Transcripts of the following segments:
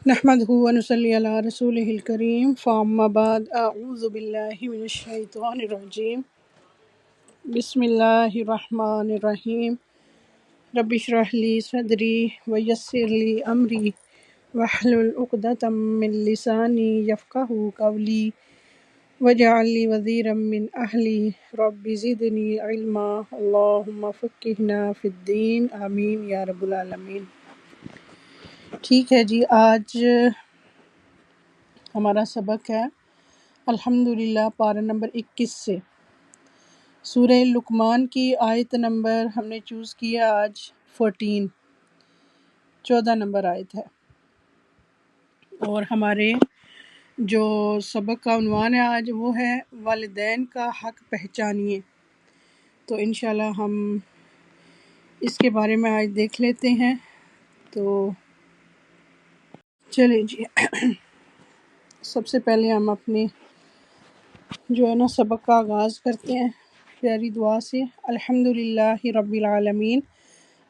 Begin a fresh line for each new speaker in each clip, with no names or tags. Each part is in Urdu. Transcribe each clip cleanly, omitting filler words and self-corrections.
نحمده ونصلي على رسوله الكريم فأما بعد أعوذ بالله من الشيطان الرجيم بسم الله الرحمن الرحيم رب اشرح لي صدري ويسر لي أمري واحلل عقدة من لساني يفقهوا قولي واجعل لي وزيرا من أهلي رب زدني علما اللهم فقهنا في الدين آمین یا رب العالمین۔ ٹھیک ہے جی، آج ہمارا سبق ہے الحمدللہ پارہ نمبر 21 سے سورہ لقمان کی آیت نمبر ہم نے چوز کیا آج 14 نمبر آیت ہے، اور ہمارے جو سبق کا عنوان ہے آج وہ ہے والدین کا حق پہچانیے۔ تو انشاءاللہ ہم اس کے بارے میں آج دیکھ لیتے ہیں۔ تو چلیں جی، سب سے پہلے ہم اپنے جو ہے نا سبق کا آغاز کرتے ہیں پیاری دعا سے۔ الحمدللہ رب العالمین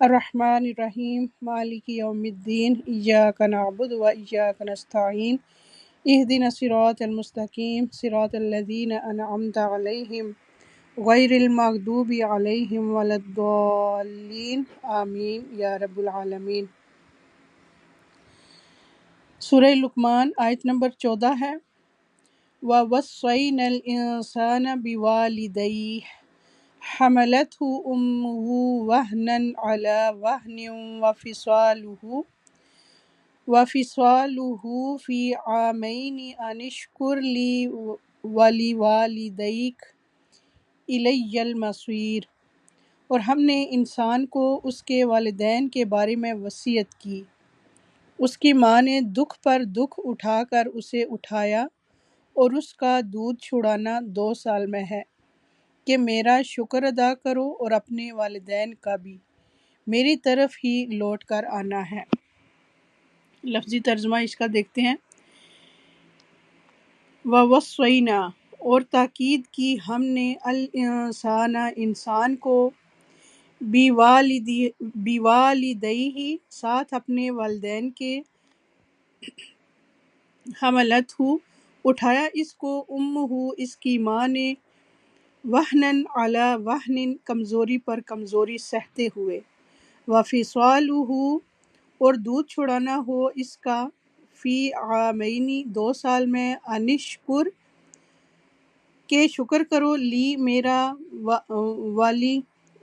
الرحمن الرحیم مالک یوم الدین ایاک نعبد و ایاک نستعین اہدنا الصراط المستقیم صراط الذین انعمت علیہم غیر المغضوب علیہم ولا الضالین آمین یا رب العالمین۔ سورہ لقمان آیت نمبر 14 ہے۔ وَوَصَّيْنَا الْإِنسَانَ بِوَالِدَيْهِ حَمَلَتْهُ أُمُّهُ وَهْنًا عَلَى وَهْنٍ وَفِصَالُهُ فِي عَامَيْنِ أَنِ اشْكُرْ لِي وَلِوَالِدَيْكَ إِلَيَّ الْمَصِيرُ۔ اور ہم نے انسان کو اس کے والدین کے بارے میں وصیت کی۔ اس کی ماں نے دکھ پر دکھ اٹھا کر اسے اٹھایا، اور اس کا دودھ چھڑانا 2 سال میں ہے کہ میرا شکر ادا کرو اور اپنے والدین کا بھی میری طرف ہی لوٹ کر آنا ہے۔ لفظی ترجمہ اس کا دیکھتے ہیں۔ وَوَصَّيْنَا، اور تاکید کی ہم نے الانسان، انسان کو بِوَالِدَيْهِ، ساتھ اپنے والدین کے، حملتہ، اٹھایا اس کو، امہ، اس کی ماں نے، وہنًا علی وہن، کمزوری پر کمزوری سہتے ہوئے، وفصالہ، اور دودھ چھڑانا ہو اس کا، فی عامین، 2 سال میں، انشکر، کہ شکر کرو، لی، میرا،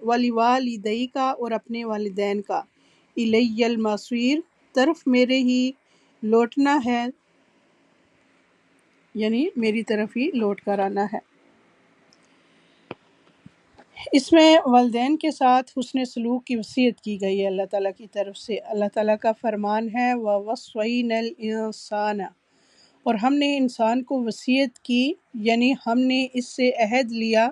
ولیوالدیک، اور اپنے والدین کا، الی المصیر، طرف میرے ہی لوٹنا ہے، یعنی میری طرف ہی لوٹ کر آنا ہے۔ اس میں والدین کے ساتھ حسن سلوک کی وصیت کی گئی ہے اللہ تعالیٰ کی طرف سے۔ اللہ تعالیٰ کا فرمان ہے وَوَصَّيْنَا الْإِنسَانَ، اور ہم نے انسان کو وصیت کی، یعنی ہم نے اس سے عہد لیا،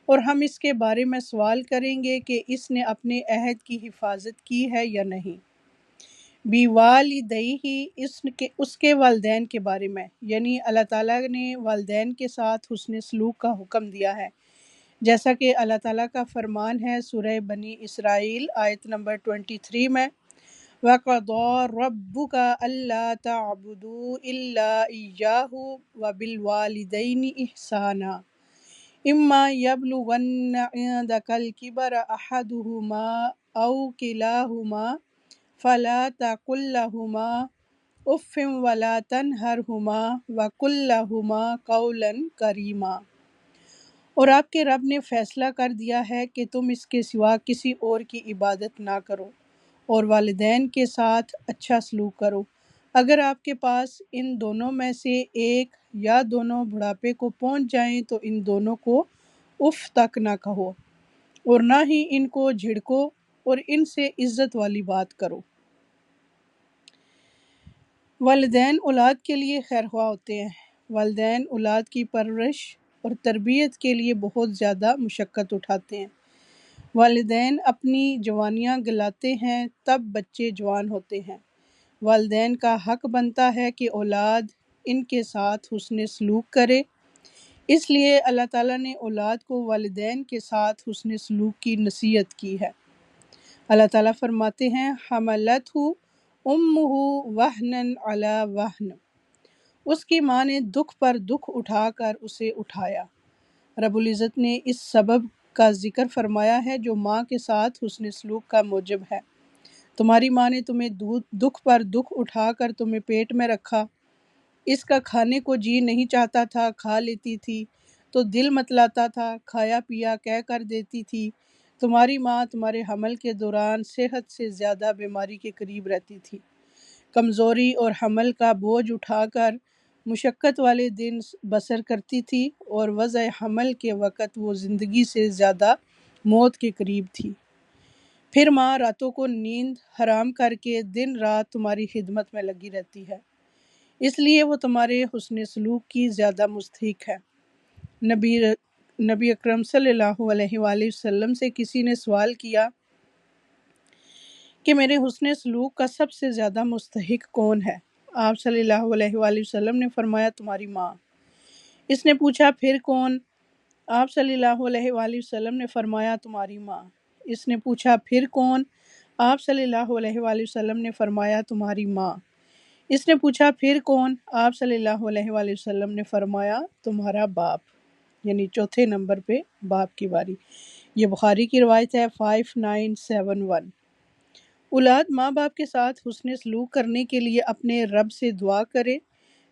اور ہم اس کے بارے میں سوال کریں گے کہ اس نے اپنے عہد کی حفاظت کی ہے یا نہیں۔ بِوَالِدَيْهِ، اس کے والدین کے بارے میں، یعنی اللہ تعالیٰ نے والدین کے ساتھ حسن سلوک کا حکم دیا ہے، جیسا کہ اللہ تعالیٰ کا فرمان ہے سورہ بنی اسرائیل آیت نمبر 23 میں، وَقَضَىٰ رَبُّكَ أَلَّا تَعْبُدُوا إِلَّا إِيَّاهُ وَبِالْوَالِدَيْنِ إِحْسَانًا إِمَّا يَبْلُغَنَّ عِندَكَ الْكِبَرَ أَحَدُهُمَا أَوْ كِلَاهُمَا فَلَا تَقُل لَّهُمَا أُفٍّ وَلَا تَنْهَرْهُمَا وَقُل لَّهُمَا قَوْلًا كَرِيمًا۔ اور آپ کے رب نے فیصلہ کر دیا ہے کہ تم اس کے سوا کسی اور کی عبادت نہ کرو، اور والدین کے ساتھ اچھا سلوک کرو۔ اگر آپ کے پاس ان دونوں میں سے ایک یا دونوں بڑھاپے کو پہنچ جائیں تو ان دونوں کو اف تک نہ کہو، اور نہ ہی ان کو جھڑکو، اور ان سے عزت والی بات کرو۔ والدین اولاد کے لیے خیرخواہ ہوتے ہیں۔ والدین اولاد کی پرورش اور تربیت کے لیے بہت زیادہ مشقت اٹھاتے ہیں۔ والدین اپنی جوانیاں گلاتے ہیں تب بچے جوان ہوتے ہیں۔ والدین کا حق بنتا ہے کہ اولاد ان کے ساتھ حسن سلوک کرے، اس لیے اللہ تعالیٰ نے اولاد کو والدین کے ساتھ حسن سلوک کی نصیحت کی ہے۔ اللہ تعالیٰ فرماتے ہیں حملتہ، امہ وہنن علی وہن، اس کی ماں نے دکھ پر دکھ اٹھا کر اسے اٹھایا۔ رب العزت نے اس سبب کا ذکر فرمایا ہے جو ماں کے ساتھ حسن سلوک کا موجب ہے۔ تمہاری ماں نے تمہیں دکھ پر دکھ اٹھا کر تمہیں پیٹ میں رکھا، اس کا کھانے کو جی نہیں چاہتا تھا کھا لیتی تھی، تو دل متلاتا تھا کھایا پیا کہہ کر دیتی تھی۔ تمہاری ماں تمہارے حمل کے دوران صحت سے زیادہ بیماری کے قریب رہتی تھی، کمزوری اور حمل کا بوجھ اٹھا کر مشقت والے دن بسر کرتی تھی، اور وضع حمل کے وقت وہ زندگی سے زیادہ موت کے قریب تھی۔ پھر ماں راتوں کو نیند حرام کر کے دن رات تمہاری خدمت میں لگی رہتی ہے، اس لیے وہ تمہارے حسن سلوک کی زیادہ مستحق ہے۔ نبی اکرم صلی اللہ علیہ وآلہ وسلم سے کسی نے سوال کیا کہ میرے حسن سلوک کا سب سے زیادہ مستحق کون ہے؟ آپ صلی اللہ علیہ وآلہ وسلم نے فرمایا تمہاری ماں۔ اس نے پوچھا پھر کون؟ آپ صلی اللہ علیہ وآلہ وسلم نے فرمایا تمہاری ماں۔ اس نے پوچھا پھر کون؟ آپ صلی اللہ علیہ وآلہ وسلم نے فرمایا تمہاری ماں۔ اس نے پوچھا پھر کون؟ آپ صلی اللہ علیہ وآلہ وسلم نے فرمایا تمہارا باپ، یعنی چوتھے نمبر پہ باپ کی باری۔ یہ بخاری کی روایت ہے 5971۔ اولاد ماں باپ کے ساتھ حسن سلوک کرنے کے لیے اپنے رب سے دعا کرے،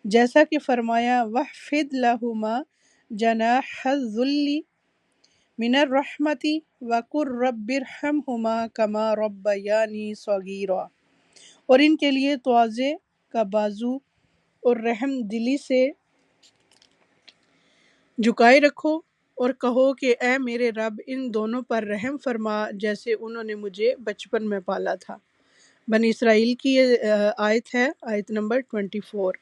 جیسا کہ فرمایا وَاخْفِضْ لَهُمَا جَنَاحَ الذُّلِّ مِنَ الرَّحْمَةِ وَقُلْ رَبِّ ارْحَمْهُمَا كَمَا رَبَّيَانِي صَغِيرًا، اور ان کے لیے تواضع کا بازو اور رحم دلی سے جھکائے رکھو، اور کہو کہ اے میرے رب ان دونوں پر رحم فرما جیسے انہوں نے مجھے بچپن میں پالا تھا۔ بنی اسرائیل کی یہ آیت ہے، آیت نمبر 24۔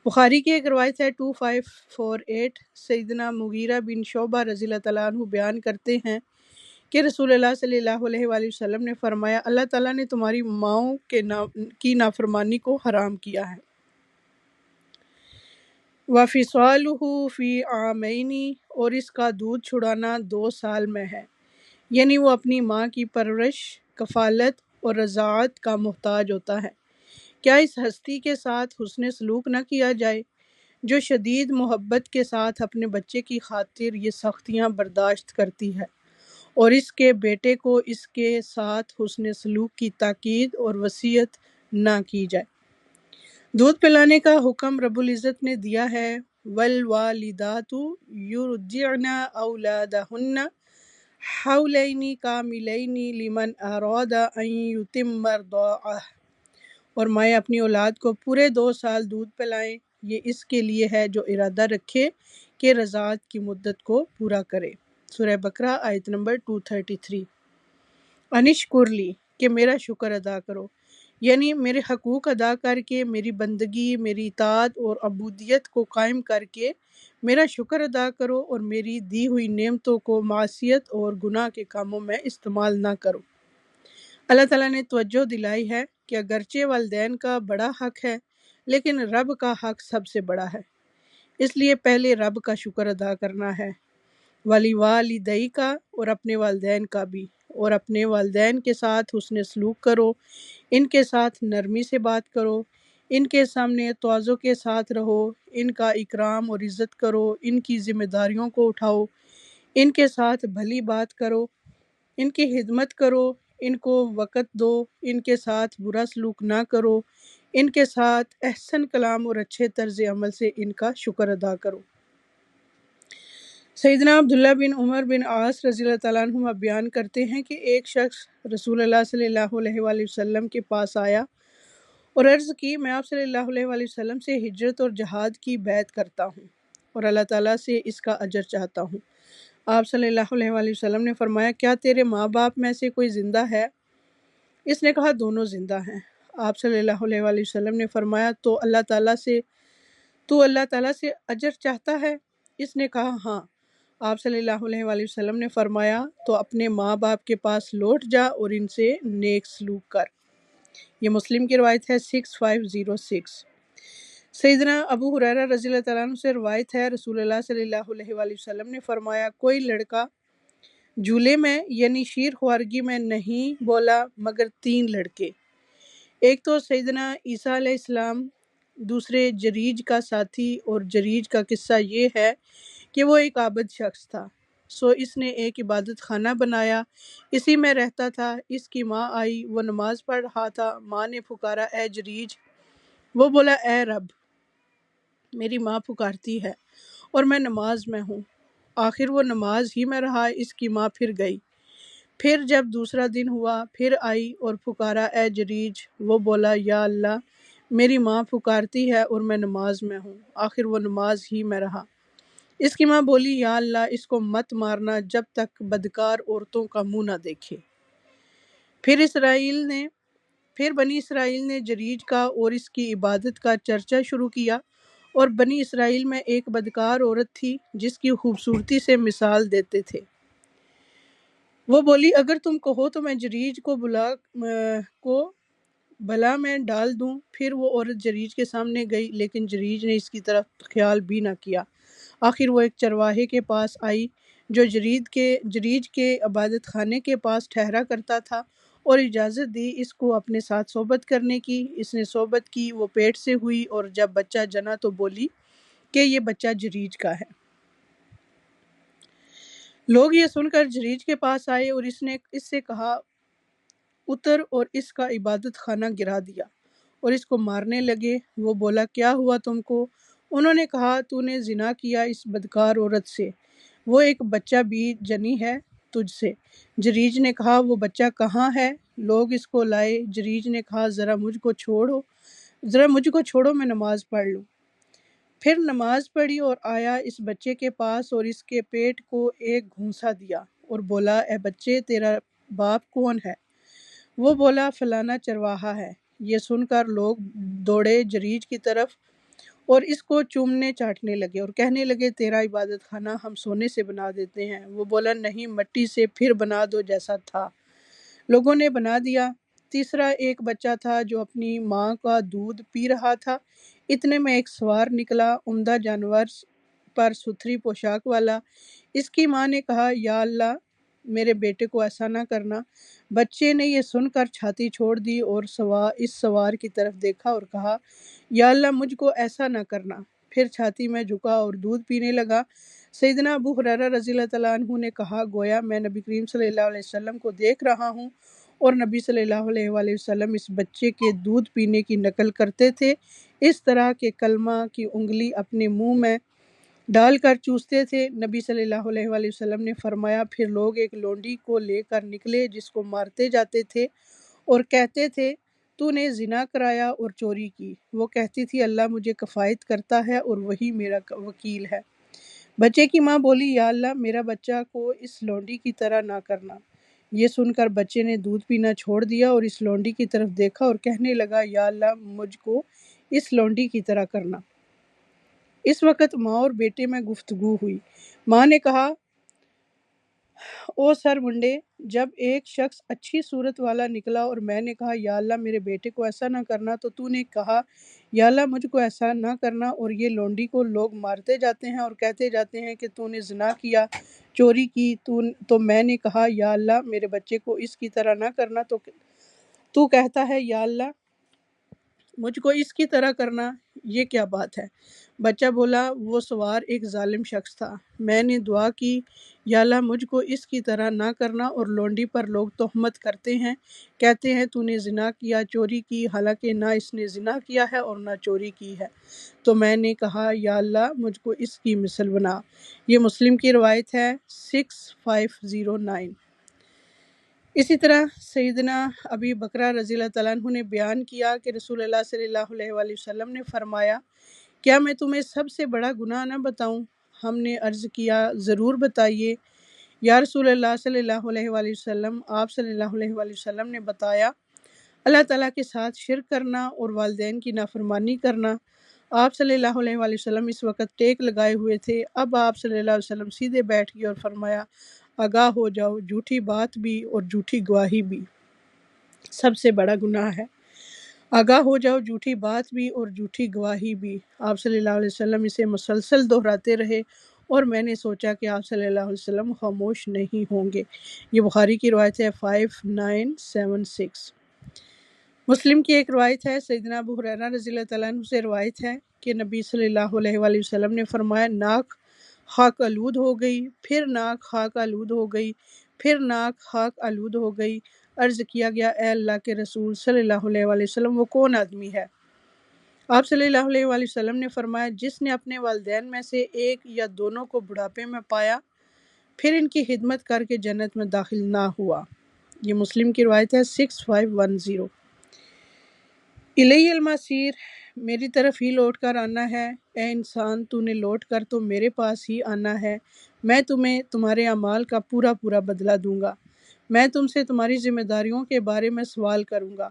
بخاری کی ایک روایت ہے 2548۔ سیدنا مغیرہ بن شعبہ رضی اللہ تعالیٰ عنہ بیان کرتے ہیں کہ رسول اللہ صلی اللہ علیہ وآلہ وسلم نے فرمایا اللہ تعالیٰ نے تمہاری ماؤں کی نافرمانی کو حرام کیا ہے۔ وَفِصَالُهُ فِي عَامَيْنِ، اور اس کا دودھ چھڑانا 2 سال میں ہے، یعنی وہ اپنی ماں کی پرورش، کفالت اور رضاعت کا محتاج ہوتا ہے۔ کیا اس ہستی کے ساتھ حسن سلوک نہ کیا جائے جو شدید محبت کے ساتھ اپنے بچے کی خاطر یہ سختیاں برداشت کرتی ہے، اور اس کے بیٹے کو اس کے ساتھ حسن سلوک کی تاکید اور وصیت نہ کی جائے۔ دودھ پلانے کا حکم رب العزت نے دیا ہے والوالدات یرضعن اولادہن حولین کاملین لمن اراد ان یتم الرضاعہ، اور مائیں اپنی اولاد کو پورے 2 سال دودھ پلائیں، یہ اس کے لیے ہے جو ارادہ رکھے کہ رضاعت کی مدت کو پورا کرے۔ سورہ بقرہ آیت نمبر 233۔ انشکر لی، کہ میرا شکر ادا کرو، یعنی میرے حقوق ادا کر کے میری بندگی، میری اطاعت اور عبودیت کو قائم کر کے میرا شکر ادا کرو، اور میری دی ہوئی نعمتوں کو معصیت اور گناہ کے کاموں میں استعمال نہ کرو۔ اللہ تعالیٰ نے توجہ دلائی ہے کہ اگرچہ والدین کا بڑا حق ہے لیکن رب کا حق سب سے بڑا ہے، اس لیے پہلے رب کا شکر ادا کرنا ہے، ولی والدئی کا، اور اپنے والدین کا بھی، اور اپنے والدین کے ساتھ حسن سلوک کرو، ان کے ساتھ نرمی سے بات کرو، ان کے سامنے تواضع کے ساتھ رہو، ان کا اکرام اور عزت کرو، ان کی ذمہ داریوں کو اٹھاؤ، ان کے ساتھ بھلی بات کرو، ان کی خدمت کرو، ان کو وقت دو، ان کے ساتھ برا سلوک نہ کرو، ان کے ساتھ احسن کلام اور اچھے طرز عمل سے ان کا شکر ادا کرو۔ سیدنا عبداللہ بن عمر بن عاص رضی اللہ تعالیٰ عنہما بیان کرتے ہیں کہ ایک شخص رسول اللہ صلی اللہ علیہ وآلہ وسلم کے پاس آیا اور عرض کی میں آپ صلی اللہ علیہ وآلہ وسلم سے ہجرت اور جہاد کی بیعت کرتا ہوں اور اللہ تعالیٰ سے اس کا اجر چاہتا ہوں۔ آپ صلی اللہ علیہ وآلہ وسلم نے فرمایا کیا تیرے ماں باپ میں سے کوئی زندہ ہے؟ اس نے کہا دونوں زندہ ہیں۔ آپ صلی اللہ علیہ وآلہ وسلم نے فرمایا تو اللہ تعالیٰ سے اجر چاہتا ہے؟ اس نے کہا ہاں۔ آپ صلی اللہ علیہ وآلہ وسلم نے فرمایا تو اپنے ماں باپ کے پاس لوٹ جا اور ان سے نیک سلوک کر۔ یہ مسلم کی روایت ہے 6506۔ سیدنا ابو ہریرہ رضی اللہ تعالیٰ عنہ سے روایت ہے رسول اللہ صلی اللہ علیہ وآلہ وسلم نے فرمایا کوئی لڑکا جھولے میں یعنی شیر خوارگی میں نہیں بولا مگر 3 لڑکے، ایک تو سیدنا عیسیٰ علیہ السلام، دوسرے جریج کا ساتھی، اور جریج کا قصہ یہ ہے کہ وہ ایک عابد شخص تھا، سو اس نے ایک عبادت خانہ بنایا، اسی میں رہتا تھا۔ اس کی ماں آئی، وہ نماز پڑھ رہا تھا، ماں نے پکارا اے جریج، وہ بولا اے رب، میری ماں پکارتی ہے اور میں نماز میں ہوں۔ آخر وہ نماز ہی میں رہا، اس کی ماں پھر گئی۔ پھر جب دوسرا دن ہوا، پھر آئی اور پکارا اے جریج، وہ بولا یا اللہ، میری ماں پکارتی ہے اور میں نماز میں ہوں۔ آخر وہ نماز ہی میں رہا۔ اس کی ماں بولی یا اللہ، اس کو مت مارنا جب تک بدکار عورتوں کا منہ نہ دیکھے۔ پھر بنی اسرائیل نے جریج کا اور اس کی عبادت کا چرچا شروع کیا، اور بنی اسرائیل میں ایک بدکار عورت تھی جس کی خوبصورتی سے مثال دیتے تھے۔ وہ بولی اگر تم کہو تو میں جریج کو بھلا میں ڈال دوں۔ پھر وہ عورت جریج کے سامنے گئی، لیکن جریج نے اس کی طرف خیال بھی نہ کیا۔ آخر وہ ایک چرواہے کے پاس آئی جو جریج کے عبادت خانے کے پاس ٹھہرا کرتا تھا، اور اجازت دی اس کو اپنے ساتھ صحبت کرنے کی۔ اس نے صحبت کی، وہ پیٹ سے ہوئی، اور جب بچہ جنا تو بولی کہ یہ بچہ جریج کا ہے۔ لوگ یہ سن کر جریج کے پاس آئے اور اس نے اس سے کہا اتر، اور اس کا عبادت خانہ گرا دیا اور اس کو مارنے لگے۔ وہ بولا کیا ہوا تم کو؟ انہوں نے کہا تو نے زنا کیا اس بدکار عورت سے، وہ ایک بچہ بھی جنی ہے تجھ سے۔ جریج نے کہا وہ بچہ کہاں ہے؟ لوگ اس کو لائے۔ جریج نے کہا ذرا مجھ کو چھوڑو، میں نماز پڑھ لوں۔ پھر نماز پڑھی اور آیا اس بچے کے پاس اور اس کے پیٹ کو ایک گھونسا دیا اور بولا اے بچے، تیرا باپ کون ہے؟ وہ بولا فلانا چرواہا ہے۔ یہ سن کر لوگ دوڑے جریج کی طرف اور اس کو چومنے چاٹنے لگے اور کہنے لگے تیرا عبادت خانہ ہم سونے سے بنا دیتے ہیں۔ وہ بولا نہیں، مٹی سے پھر بنا دو جیسا تھا۔ لوگوں نے بنا دیا۔ تیسرا ایک بچہ تھا جو اپنی ماں کا دودھ پی رہا تھا، اتنے میں ایک سوار نکلا، عمدہ جانور پر ستھری پوشاک والا۔ اس کی ماں نے کہا یا اللہ، میرے بیٹے کو ایسا نہ کرنا۔ بچے نے یہ سن کر چھاتی چھوڑ دی اور اس سوار کی طرف دیکھا اور کہا یا اللہ، مجھ کو ایسا نہ کرنا۔ پھر چھاتی میں جھکا اور دودھ پینے لگا۔ سیدنا ابو ہریرہ رضی اللہ تعالیٰ عنہ نے کہا گویا میں نبی کریم صلی اللہ علیہ وسلم کو دیکھ رہا ہوں، اور نبی صلی اللہ علیہ وآلہ وسلم اس بچے کے دودھ پینے کی نقل کرتے تھے، اس طرح کہ کلمہ کی انگلی اپنے منہ میں ڈال کر چوستے تھے۔ نبی صلی اللہ علیہ وآلہ وسلم نے فرمایا پھر لوگ ایک لونڈی کو لے کر نکلے جس کو مارتے جاتے تھے اور کہتے تھے تو نے زنا کرایا اور چوری کی۔ وہ کہتی تھی اللہ مجھے کفایت کرتا ہے اور وہی میرا وکیل ہے۔ بچے کی ماں بولی یا اللہ، میرا بچہ کو اس لونڈی کی طرح نہ کرنا۔ یہ سن کر بچے نے دودھ پینا چھوڑ دیا اور اس لونڈی کی طرف دیکھا اور کہنے لگا یا اللہ، مجھ کو اس لونڈی کی طرح کرنا۔ اس وقت ماں اور بیٹے میں گفتگو ہوئی۔ ماں نے کہا او سر منڈے، جب ایک شخص اچھی صورت والا نکلا اور میں نے کہا یا اللہ میرے بیٹے کو ایسا نہ کرنا، تو نے کہا یا اللہ مجھ کو ایسا نہ کرنا، اور یہ لونڈی کو لوگ مارتے جاتے ہیں اور کہتے جاتے ہیں کہ تو نے زنا کیا، چوری کی، تو میں نے کہا یا اللہ میرے بچے کو اس کی طرح نہ کرنا، تو کہتا ہے یا اللہ مجھ کو اس کی طرح کرنا، یہ کیا بات ہے؟ بچہ بولا وہ سوار ایک ظالم شخص تھا۔ میں نے دعا کی یا اللہ مجھ کو اس کی طرح نہ کرنا، اور لونڈی پر لوگ تہمت کرتے ہیں، کہتے ہیں تو نے زنا کیا، چوری کی، حالانکہ نہ اس نے زنا کیا ہے اور نہ چوری کی ہے۔ تو میں نے کہا یا اللہ مجھ کو اس کی مثل بنا۔ یہ مسلم کی روایت ہے 6509۔ اسی طرح سیدنا ابی بکرہ رضی اللہ تعالیٰ عنہ نے بیان کیا کہ رسول اللہ صلی اللہ علیہ وآلہ وسلم نے فرمایا کیا میں تمہیں سب سے بڑا گناہ نہ بتاؤں؟ ہم نے عرض کیا ضرور بتائیے یا رسول اللہ صلی اللہ علیہ وآلہ وسلم۔ آپ صلی اللہ علیہ وآلہ وسلم نے بتایا اللہ تعالیٰ کے ساتھ شرک کرنا اور والدین کی نافرمانی کرنا۔ آپ صلی اللہ علیہ وآلہ وسلم اس وقت ٹیک لگائے ہوئے تھے۔ اب آپ صلی اللہ علیہ وسلم سیدھے بیٹھ گئے اور فرمایا آگاہ ہو جاؤ، جھوٹی بات بھی اور جھوٹی گواہی بھی سب سے بڑا گناہ ہے۔ آگاہ ہو جاؤ، جھوٹی بات بھی اور جھوٹی گواہی بھی۔ آپ صلی اللہ علیہ وسلم اسے مسلسل دہراتے رہے اور میں نے سوچا کہ آپ صلی اللہ علیہ وسلم خاموش نہیں ہوں گے۔ یہ بخاری کی روایت ہے 5976۔ مسلم کی ایک روایت ہے، سیدنا ابو ہریرہ رضی اللہ تعالیٰ عنہ سے روایت ہے کہ نبی صلی اللہ علیہ وآلہ وسلم نے فرمایا، ناک خاک آلود ہو گئی، پھر ناک خاک آلود ہو گئی، پھر ناک خاک آلود ہو گئی۔ عرض کیا گیا، اے اللہ کے رسول صلی اللہ علیہ وآلہ وسلم، وہ کون آدمی ہے؟ آپ صلی اللہ علیہ وآلہ وسلم نے فرمایا، جس نے اپنے والدین میں سے ایک یا دونوں کو بڑھاپے میں پایا پھر ان کی خدمت کر کے جنت میں داخل نہ ہوا۔ یہ مسلم کی روایت ہے 6510۔ الیہ المصیر، میری طرف ہی لوٹ کر آنا ہے۔ اے انسان، تو نے لوٹ کر تو میرے پاس ہی آنا ہے۔ میں تمہیں تمہارے اعمال کا پورا پورا بدلہ دوں گا۔ میں تم سے تمہاری ذمہ داریوں کے بارے میں سوال کروں گا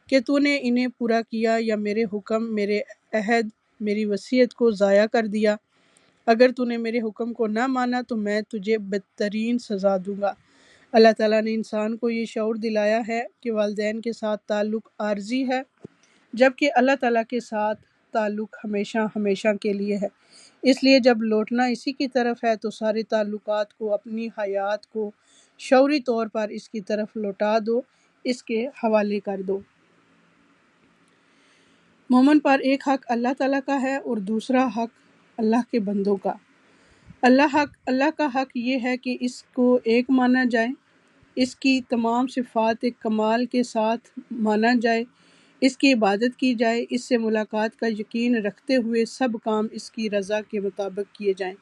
کہ تو نے انہیں پورا کیا یا میرے حکم، میرے عہد، میری وصیت کو ضائع کر دیا۔ اگر تو نے میرے حکم کو نہ مانا تو میں تجھے بدترین سزا دوں گا۔ اللہ تعالیٰ نے انسان کو یہ شعور دلایا ہے کہ والدین کے ساتھ تعلق عارضی ہے، جبکہ اللہ تعالیٰ کے ساتھ تعلق ہمیشہ ہمیشہ کے لیے ہے۔ اس لیے جب لوٹنا اسی کی طرف ہے تو سارے تعلقات کو، اپنی حیات کو شعوری طور پر اس کی طرف لوٹا دو، اس کے حوالے کر دو۔ مومن پر ایک حق اللہ تعالیٰ کا ہے اور دوسرا حق اللہ کے بندوں کا۔ اللہ کا حق یہ ہے کہ اس کو ایک مانا جائے، اس کی تمام صفات کمال کے ساتھ مانا جائے، اس کی عبادت کی جائے، اس سے ملاقات کا یقین رکھتے ہوئے سب کام اس کی رضا کے مطابق کیے جائیں،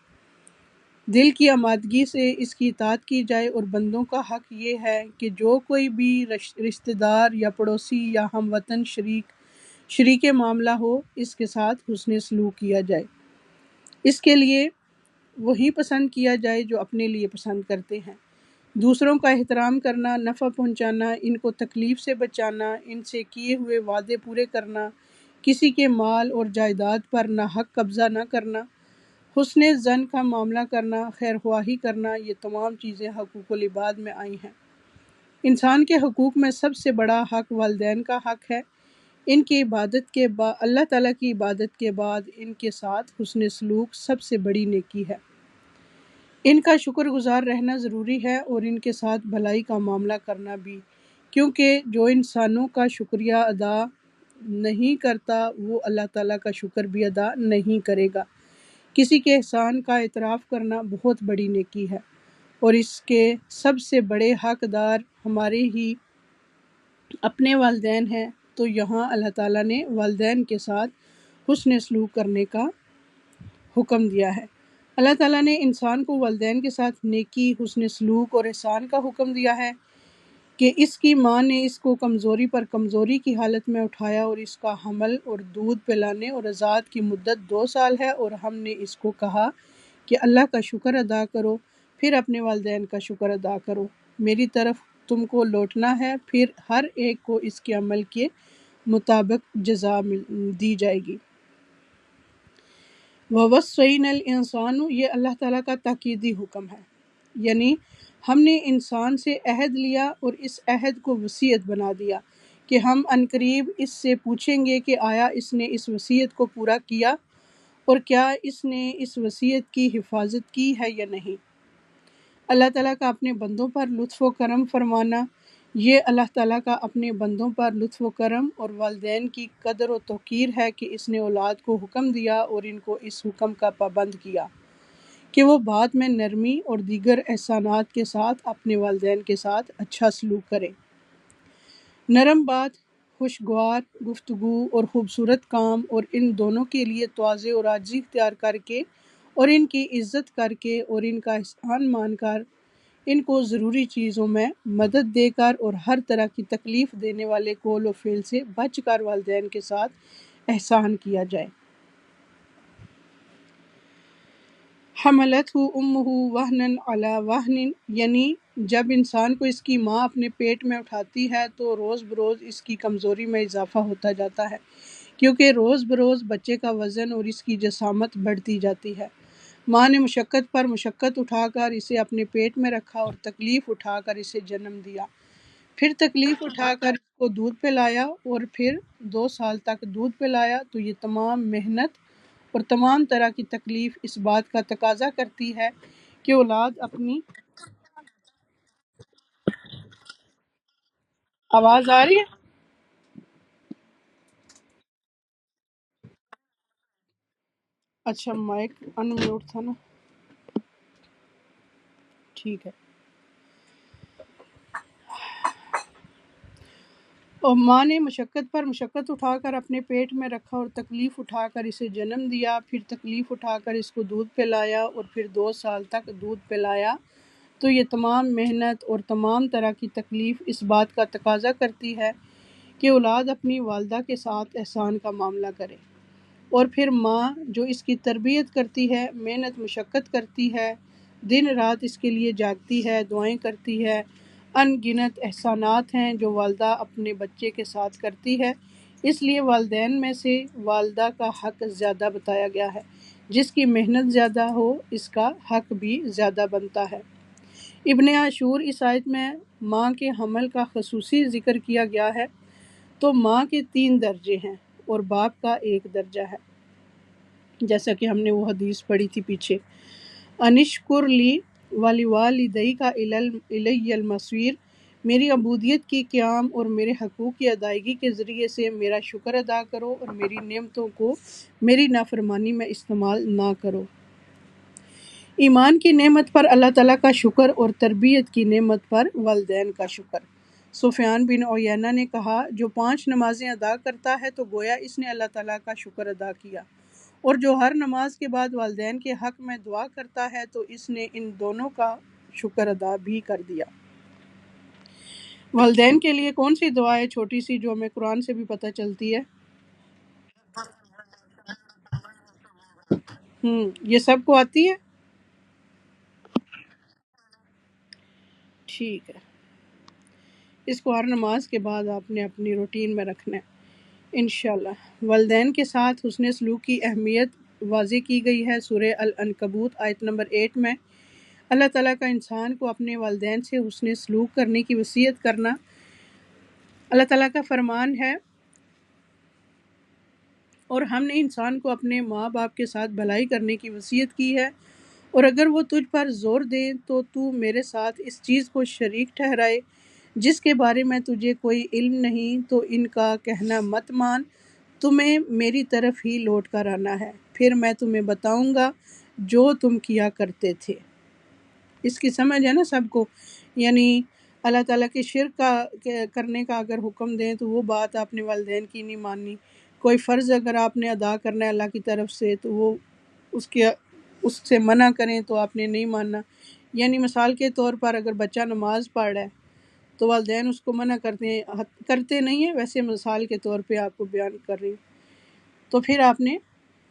دل کی آمادگی سے اس کی اطاعت کی جائے۔ اور بندوں کا حق یہ ہے کہ جو کوئی بھی رشتہ دار یا پڑوسی یا ہم وطن شریک معاملہ ہو، اس کے ساتھ حسن سلوک کیا جائے، اس کے لیے وہی پسند کیا جائے جو اپنے لیے پسند کرتے ہیں۔ دوسروں کا احترام کرنا، نفع پہنچانا، ان کو تکلیف سے بچانا، ان سے کیے ہوئے وعدے پورے کرنا، کسی کے مال اور جائیداد پر ناحق قبضہ نہ کرنا، حسن زن کا معاملہ کرنا، خیر خواہی کرنا، یہ تمام چیزیں حقوق العباد میں آئی ہیں۔ انسان کے حقوق میں سب سے بڑا حق والدین کا حق ہے۔ ان کی عبادت کے بعد، اللہ تعالیٰ کی عبادت کے بعد ان کے ساتھ حسن سلوک سب سے بڑی نیکی ہے۔ ان کا شکر گزار رہنا ضروری ہے اور ان کے ساتھ بھلائی کا معاملہ کرنا بھی، کیونکہ جو انسانوں کا شکریہ ادا نہیں کرتا وہ اللہ تعالیٰ کا شکر بھی ادا نہیں کرے گا۔ کسی کے احسان کا اعتراف کرنا بہت بڑی نیکی ہے، اور اس کے سب سے بڑے حقدار ہمارے ہی اپنے والدین ہیں۔ تو یہاں اللہ تعالیٰ نے والدین کے ساتھ حسن سلوک کرنے کا حکم دیا ہے۔ اللہ تعالیٰ نے انسان کو والدین کے ساتھ نیکی، حسن سلوک اور احسان کا حکم دیا ہے کہ اس کی ماں نے اس کو کمزوری پر کمزوری کی حالت میں اٹھایا، اور اس کا حمل اور دودھ پلانے اور رضاعت کی مدت 2 سال ہے، اور ہم نے اس کو کہا کہ اللہ کا شکر ادا کرو، پھر اپنے والدین کا شکر ادا کرو، میری طرف تم کو لوٹنا ہے، پھر ہر ایک کو اس کے عمل کے مطابق جزا دی جائے گی۔ وَوَصَّيْنَا الْإِنسَانُ، یہ اللہ تعالیٰ کا تاکیدی حکم ہے، یعنی ہم نے انسان سے عہد لیا اور اس عہد کو وصیت بنا دیا کہ ہم عنقریب اس سے پوچھیں گے کہ آیا اس نے اس وصیت کو پورا کیا اور کیا اس نے اس وصیت کی حفاظت کی ہے یا نہیں۔ اللہ تعالیٰ کا اپنے بندوں پر لطف و کرم فرمانا، یہ اللہ تعالیٰ کا اپنے بندوں پر لطف و کرم اور والدین کی قدر و توقیر ہے کہ اس نے اولاد کو حکم دیا اور ان کو اس حکم کا پابند کیا کہ وہ بات میں نرمی اور دیگر احسانات کے ساتھ اپنے والدین کے ساتھ اچھا سلوک کریں۔ نرم بات، خوشگوار گفتگو اور خوبصورت کام، اور ان دونوں کے لیے تواضع اور عاجزی اختیار کر کے اور ان کی عزت کر کے اور ان کا احسان مان کر، ان کو ضروری چیزوں میں مدد دے کر اور ہر طرح کی تکلیف دینے والے قول و فعل سے بچ کر والدین کے ساتھ احسان کیا جائے۔ حملتہ امہ وہنا علی وہن، یعنی جب انسان کو اس کی ماں اپنے پیٹ میں اٹھاتی ہے تو روز بروز اس کی کمزوری میں اضافہ ہوتا جاتا ہے، کیونکہ روز بروز بچے کا وزن اور اس کی جسامت بڑھتی جاتی ہے۔ ماں نے مشقت پر مشقت اٹھا کر اسے اپنے پیٹ میں رکھا اور تکلیف اٹھا کر اسے جنم دیا، پھر تکلیف اٹھا کر اس کو دودھ پلایا اور پھر 2 سال تک دودھ پلایا۔ تو یہ تمام محنت اور تمام طرح کی تکلیف اس بات کا تقاضا کرتی ہے کہ اولاد اپنی آواز آ رہی ہے؟ اچھا مائک ان میوٹ تھا نا، ٹھیک ہے۔ اور ماں نے مشقت پر مشقت اٹھا کر اپنے پیٹ میں رکھا اور تکلیف اٹھا کر اسے جنم دیا، پھر تکلیف اٹھا کر اس کو دودھ پلایا اور پھر 2 سال تک دودھ پلایا، تو یہ تمام محنت اور تمام طرح کی تکلیف اس بات کا تقاضا کرتی ہے کہ اولاد اپنی والدہ کے ساتھ احسان کا معاملہ کرے۔ اور پھر ماں جو اس کی تربیت کرتی ہے، محنت مشقت کرتی ہے، دن رات اس کے لیے جاگتی ہے، دعائیں کرتی ہے، ان گنت احسانات ہیں جو والدہ اپنے بچے کے ساتھ کرتی ہے۔ اس لیے والدین میں سے والدہ کا حق زیادہ بتایا گیا ہے، جس کی محنت زیادہ ہو اس کا حق بھی زیادہ بنتا ہے۔ ابن عاشور اس آیت میں ماں کے حمل کا خصوصی ذکر کیا گیا ہے، تو ماں کے 3 درجے ہیں اور باپ کا 1 درجہ ہے، جیسا کہ ہم نے وہ حدیث پڑھی تھی پیچھے۔ انشکر لی ولی والدی کا الی المصیر، میری عبودیت کی قیام اور میرے حقوق کی ادائیگی کے ذریعے سے میرا شکر ادا کرو اور میری نعمتوں کو میری نافرمانی میں استعمال نہ کرو۔ ایمان کی نعمت پر اللہ تعالیٰ کا شکر اور تربیت کی نعمت پر والدین کا شکر۔ سفیان بن عیینہ نے کہا، جو 5 نمازیں ادا کرتا ہے تو گویا اس نے اللہ تعالیٰ کا شکر ادا کیا، اور جو ہر نماز کے بعد والدین کے حق میں دعا کرتا ہے تو اس نے ان دونوں کا شکر ادا بھی کر دیا۔ والدین کے لیے کون سی دعا ہے چھوٹی سی جو ہمیں قرآن سے بھی پتہ چلتی ہے؟ یہ سب کو آتی ہے؟ ٹھیک ہے، اس کو ہر نماز کے بعد آپ نے اپنی روٹین میں رکھنا ہے انشاءاللہ۔ والدین کے ساتھ حسن سلوک کی اہمیت واضح کی گئی ہے سورہ العنکبوت آیت نمبر 8 میں۔ اللہ تعالیٰ کا انسان کو اپنے والدین سے حسن سلوک کرنے کی وصیت کرنا اللہ تعالیٰ کا فرمان ہے، اور ہم نے انسان کو اپنے ماں باپ کے ساتھ بھلائی کرنے کی وصیت کی ہے، اور اگر وہ تجھ پر زور دیں تو میرے ساتھ اس چیز کو شریک ٹھہرائے جس کے بارے میں تجھے کوئی علم نہیں، تو ان کا کہنا مت مان، تمہیں میری طرف ہی لوٹ کر آنا ہے، پھر میں تمہیں بتاؤں گا جو تم کیا کرتے تھے۔ اس کی سمجھ ہے نا سب کو؟ یعنی اللہ تعالیٰ کے شرک کرنے کا اگر حکم دیں تو وہ بات آپ نے والدین کی نہیں ماننی، کوئی فرض اگر آپ نے ادا کرنا ہے اللہ کی طرف سے تو وہ اس سے منع کریں تو آپ نے نہیں ماننا۔ یعنی مثال کے طور پر اگر بچہ نماز پڑھ رہا ہے تو والدین اس کو منع کرتے نہیں ہیں، ویسے مثال کے طور پہ آپ کو بیان کر رہی ہوں، تو پھر آپ نے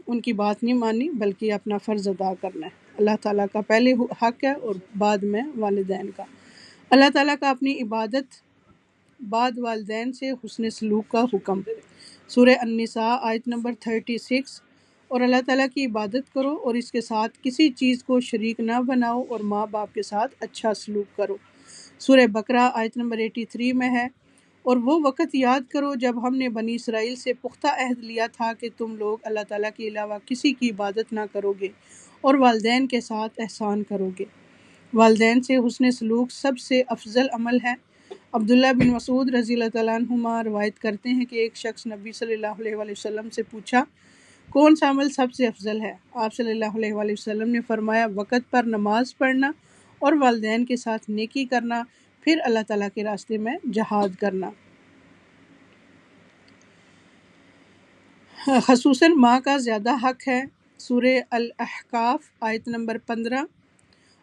ان کی بات نہیں مانی بلکہ اپنا فرض ادا کرنا ہے۔ اللہ تعالیٰ کا پہلے حق ہے اور بعد میں والدین کا۔ اللہ تعالیٰ کا اپنی عبادت بعد والدین سے حسن سلوک کا حکم۔ سورہ النساء آیت نمبر 36، اور اللہ تعالیٰ کی عبادت کرو اور اس کے ساتھ کسی چیز کو شریک نہ بناؤ اور ماں باپ کے ساتھ اچھا سلوک کرو۔ سورہ بقرہ آیت نمبر 83 میں ہے، اور وہ وقت یاد کرو جب ہم نے بنی اسرائیل سے پختہ عہد لیا تھا کہ تم لوگ اللہ تعالیٰ کے علاوہ کسی کی عبادت نہ کرو گے اور والدین کے ساتھ احسان کرو گے۔ والدین سے حسن سلوک سب سے افضل عمل ہے۔ عبداللہ بن مسعود رضی اللہ تعالیٰ عنہما روایت کرتے ہیں کہ ایک شخص نبی صلی اللہ علیہ وآلہ وسلم سے پوچھا، کون سا عمل سب سے افضل ہے؟ آپ صلی اللہ علیہ وآلہ وسلم نے فرمایا، وقت پر نماز پڑھنا اور والدین کے ساتھ نیکی کرنا، پھر اللہ تعالیٰ کے راستے میں جہاد کرنا۔ خصوصاً ماں کا زیادہ حق ہے۔ سورہ الاحقاف آیت نمبر 15،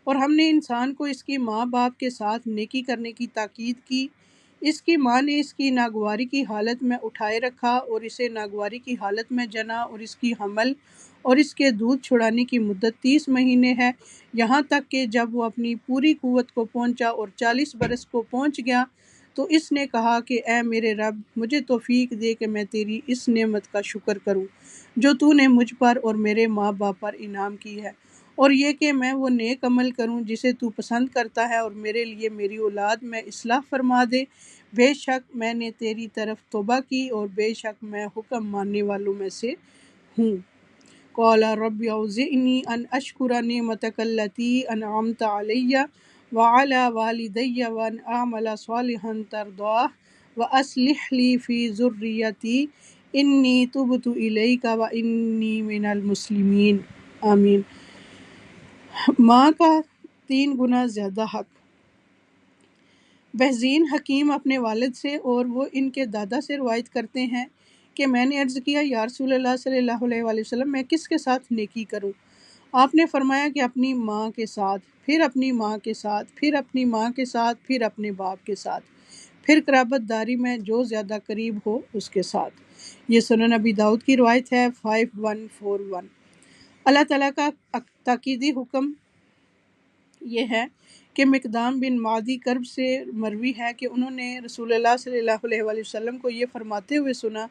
اور ہم نے انسان کو اس کی ماں باپ کے ساتھ نیکی کرنے کی تاکید کی۔ اس کی ماں نے اس کی ناگواری کی حالت میں اٹھائے رکھا اور اسے ناگواری کی حالت میں جنا، اور اس کی حمل اور اس کے دودھ چھڑانے کی مدت 30 مہینے ہے، یہاں تک کہ جب وہ اپنی پوری قوت کو پہنچا اور 40 برس کو پہنچ گیا تو اس نے کہا کہ اے میرے رب، مجھے توفیق دے کہ میں تیری اس نعمت کا شکر کروں جو تو نے مجھ پر اور میرے ماں باپ پر انعام کی ہے، اور یہ کہ میں وہ نیک عمل کروں جسے تو پسند کرتا ہے، اور میرے لیے میری اولاد میں اصلاح فرما دے۔ بے شک میں نے تیری طرف توبہ کی اور بے شک میں حکم ماننے والوں میں سے ہوں۔ قال رب اوزعنی ان اشکر نعمتک التی انعمت علی وعلی والدی وان اعمل صالحا ترضاہ واصلح لی فی ذریتی انی تبت الیک و انی من المسلمین۔ آمین۔ ماں کا 3 گنا زیادہ حق۔ بہزین حکیم اپنے والد سے اور وہ ان کے دادا سے روایت کرتے ہیں کہ میں نے عرض کیا یا رسول اللہ صلی اللہ علیہ وآلہ وسلم میں کس کے ساتھ نیکی کروں؟ آپ نے فرمایا کہ اپنی ماں کے ساتھ، پھر اپنی ماں کے ساتھ، پھر اپنی ماں کے ساتھ، پھر اپنے باپ کے ساتھ، پھر قرابت داری میں جو زیادہ قریب ہو اس کے ساتھ۔ یہ سنن ابی داؤد کی روایت ہے 5141۔ اللہ تعالیٰ کا تاکیدی حکم یہ ہے کہ مقدام بن معدی کرب سے مروی ہے کہ انہوں نے رسول اللہ صلی اللہ علیہ وآلہ وسلم کو یہ فرماتے ہوئے سنا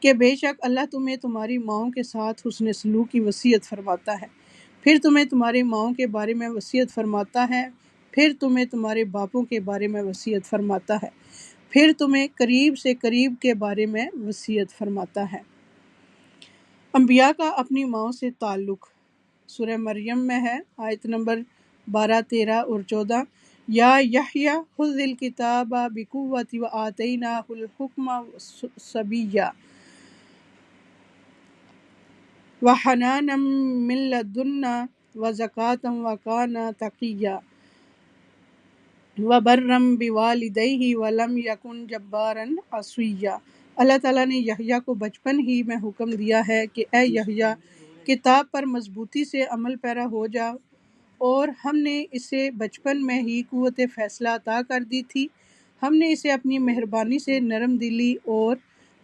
کہ بے شک اللہ تمہیں تمہاری ماؤں کے ساتھ حسن سلوک کی وصیت فرماتا ہے، پھر تمہیں تمہاری ماؤں کے بارے میں وصیت فرماتا ہے، پھر تمہیں تمہارے باپوں کے بارے میں وصیت فرماتا ہے، پھر تمہیں قریب سے قریب کے بارے میں وصیت فرماتا ہے۔ انبیاء کا اپنی ماؤں سے تعلق سورہ مریم میں ہے، آیت نمبر 12، 13 اور 14۔ یا یحییٰ خذ الکتاب بقوۃ وآتیناہ الحکم صبیا وحنانا من لدنا وزکاۃ وکان تقیا وبرم بوالدیہ ولم یکن جبارا عصیا۔ اللہ تعالیٰ نے یحییٰ کو بچپن ہی میں حکم دیا ہے کہ اے یحییٰ کتاب پر مضبوطی سے عمل پیرا ہو جا، اور ہم نے اسے بچپن میں ہی قوت فیصلہ عطا کر دی تھی، ہم نے اسے اپنی مہربانی سے نرم دلی اور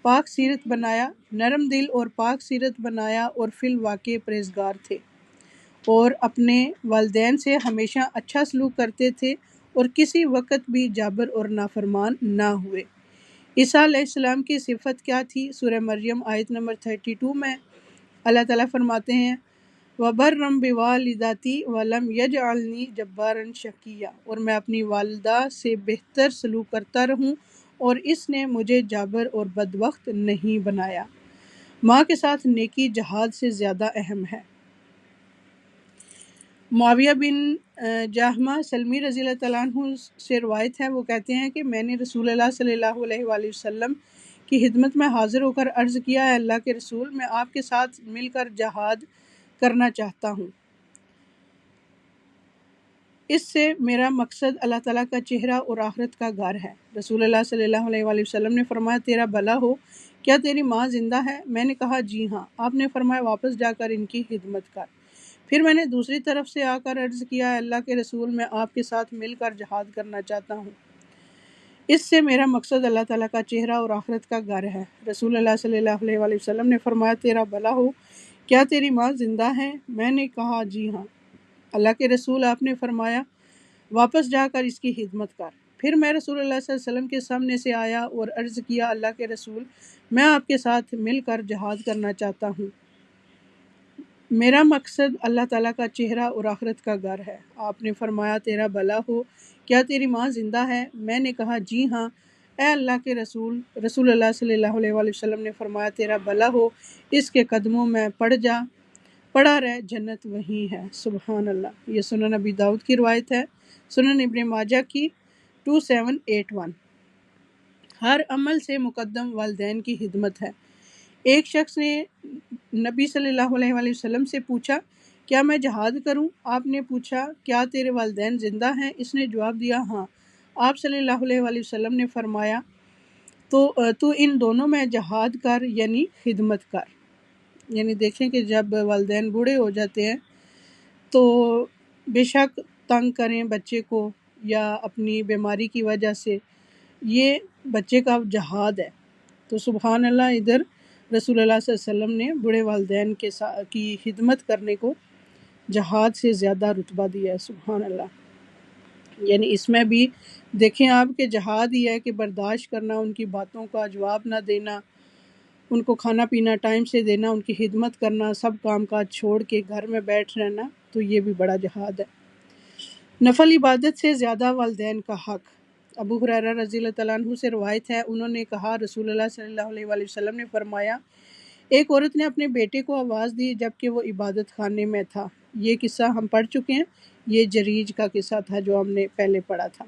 پاک سیرت بنایا، نرم دل اور پاک سیرت بنایا، اور فی الواقع پرہیزگار تھے، اور اپنے والدین سے ہمیشہ اچھا سلوک کرتے تھے، اور کسی وقت بھی جابر اور نافرمان نہ ہوئے۔ عیسیٰ علیہ السلام کی صفت کیا تھی؟ سورہ مریم آیت نمبر 32 میں اللہ تعالیٰ فرماتے ہیں وَبَرًّا بِوَالِدَتِی وَلَمْ يَجْعَلْنِی جَبَّارًا شَقِیًّا، اور میں اپنی والدہ سے بہتر سلوک کرتا رہوں اور اس نے مجھے جابر اور بدبخت نہیں بنایا۔ ماں کے ساتھ نیکی جہاد سے زیادہ اہم ہے۔ معاویہ بن جہمہ سلمی رضی اللہ تعالیٰ عنہ سے روایت ہے، وہ کہتے ہیں کہ میں نے رسول اللہ صلی اللہ علیہ وآلہ وسلم کی خدمت میں حاضر ہو کر عرض کیا، اے اللہ کے رسول، میں آپ کے ساتھ مل کر جہاد کرنا چاہتا ہوں، اس سے میرا مقصد اللہ تعالیٰ کا چہرہ اور آخرت کا گھر ہے۔ رسول اللہ صلی اللہ علیہ وآلہ وسلم نے فرمایا تیرا بھلا ہو، کیا تیری ماں زندہ ہے؟ میں نے کہا جی ہاں۔ آپ نے فرمایا واپس جا کر ان کی خدمت کر۔ پھر میں نے دوسری طرف سے آ کر عرض کیا، اے اللہ کے رسول، میں آپ کے ساتھ مل کر جہاد کرنا چاہتا ہوں، اس سے میرا مقصد اللہ تعالیٰ کا چہرہ اور آخرت کا گھر ہے۔ رسول اللہ صلی اللہ علیہ وآلہ وسلم نے فرمایا تیرا بھلا ہو، کیا تیری ماں زندہ ہے؟ میں نے کہا جی ہاں۔ اللہ کے رسول، آپ نے فرمایا واپس جا کر اس کی خدمت کر۔ پھر میں رسول اللہ صلی اللہ علیہ وسلم کے سامنے سے آیا اور عرض کیا، اللہ کے رسول، میں آپ کے ساتھ مل کر جہاد کرنا چاہتا ہوں، میرا مقصد اللہ تعالیٰ کا چہرہ اور آخرت کا گھر ہے۔ آپ نے فرمایا تیرا بھلا ہو، کیا تیری ماں زندہ ہے؟ میں نے کہا جی ہاں۔ اے اللہ کے رسول، رسول اللہ صلی اللہ علیہ وآلہ وسلم نے فرمایا تیرا بھلا ہو، اس کے قدموں میں پڑا رہ، جنت وہیں ہے۔ سبحان اللہ۔ یہ سنن ابی داؤد کی روایت ہے، سنن ابن ماجہ کی 2781۔ ہر عمل سے مقدم والدین کی خدمت ہے۔ ایک شخص نے نبی صلی اللہ علیہ وآلہ وسلم سے پوچھا، کیا میں جہاد کروں؟ آپ نے پوچھا، کیا تیرے والدین زندہ ہیں؟ اس نے جواب دیا، ہاں۔ آپ صلی اللہ علیہ وآلہ وسلم نے فرمایا تو ان دونوں میں جہاد کر، یعنی خدمت کر۔ یعنی دیکھیں کہ جب والدین بوڑھے ہو جاتے ہیں تو بے شک تنگ کریں بچے کو یا اپنی بیماری کی وجہ سے، یہ بچے کا جہاد ہے۔ تو سبحان اللہ، ادھر رسول اللہ صلی اللہ علیہ وسلم نے بوڑھے والدین کی خدمت کرنے کو جہاد سے زیادہ رتبہ دیا ہے۔ سبحان اللہ۔ یعنی اس میں بھی دیکھیں آپ کہ جہاد ہی ہے کہ برداشت کرنا، ان کی باتوں کا جواب نہ دینا، ان کو کھانا پینا ٹائم سے دینا، ان کی خدمت کرنا، سب کام کاج چھوڑ کے گھر میں بیٹھ رہنا، تو یہ بھی بڑا جہاد ہے۔ نفل عبادت سے زیادہ والدین کا حق۔ ابو ہریرہ رضی اللہ تعالیٰ عنہ سے روایت ہے، انہوں نے کہا رسول اللہ صلی اللہ علیہ وآلہ وسلم نے فرمایا، ایک عورت نے اپنے بیٹے کو آواز دی جبکہ وہ عبادت خانے میں تھا۔ یہ قصہ ہم پڑھ چکے ہیں، یہ جریج کا قصہ تھا جو ہم نے پہلے پڑھا تھا۔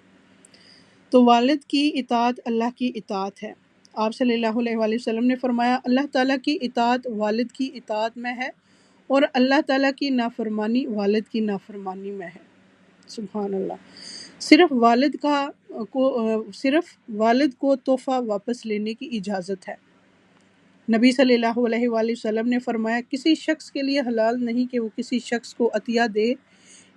تو والد کی اطاعت اللہ کی اطاعت ہے۔ آپ صلی اللہ علیہ وآلہ وسلم نے فرمایا اللہ تعالیٰ کی اطاعت والد کی اطاعت میں ہے اور اللہ تعالیٰ کی نافرمانی والد کی نافرمانی میں ہے۔ سبحان اللہ۔ صرف والد کو تحفہ واپس لینے کی اجازت ہے۔ نبی صلی اللہ علیہ وآلہ وسلم نے فرمایا کسی شخص کے لیے حلال نہیں کہ وہ کسی شخص کو عطیہ دے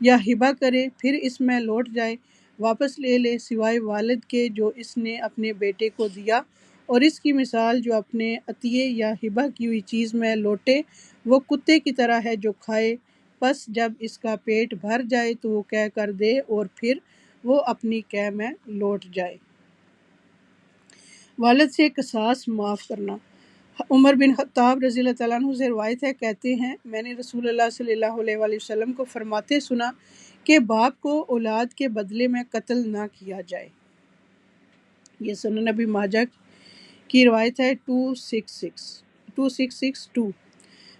یا ہبہ کرے پھر اس میں لوٹ جائے واپس لے لے سوائے والد کے جو اس نے اپنے بیٹے کو دیا، اور اس کی مثال جو اپنے عطیے یا ہبہ کی ہوئی چیز میں لوٹے وہ کتے کی طرح ہے جو کھائے، پس جب اس کا پیٹ بھر جائے تو وہ کہہ کر دے اور پھر وہ اپنی کہہ میں لوٹ جائے۔ والد سے قصاص معاف کرنا۔ عمر بن خطاب رضی اللہ تعالیٰ عنہ سے روایت ہے، کہتے ہیں میں نے رسول اللہ صلی اللہ علیہ وآلہ وسلم کو فرماتے سنا کہ باپ کو اولاد کے بدلے میں قتل نہ کیا جائے۔ یہ سنن ابی ماجہ کی روایت ہے 2662۔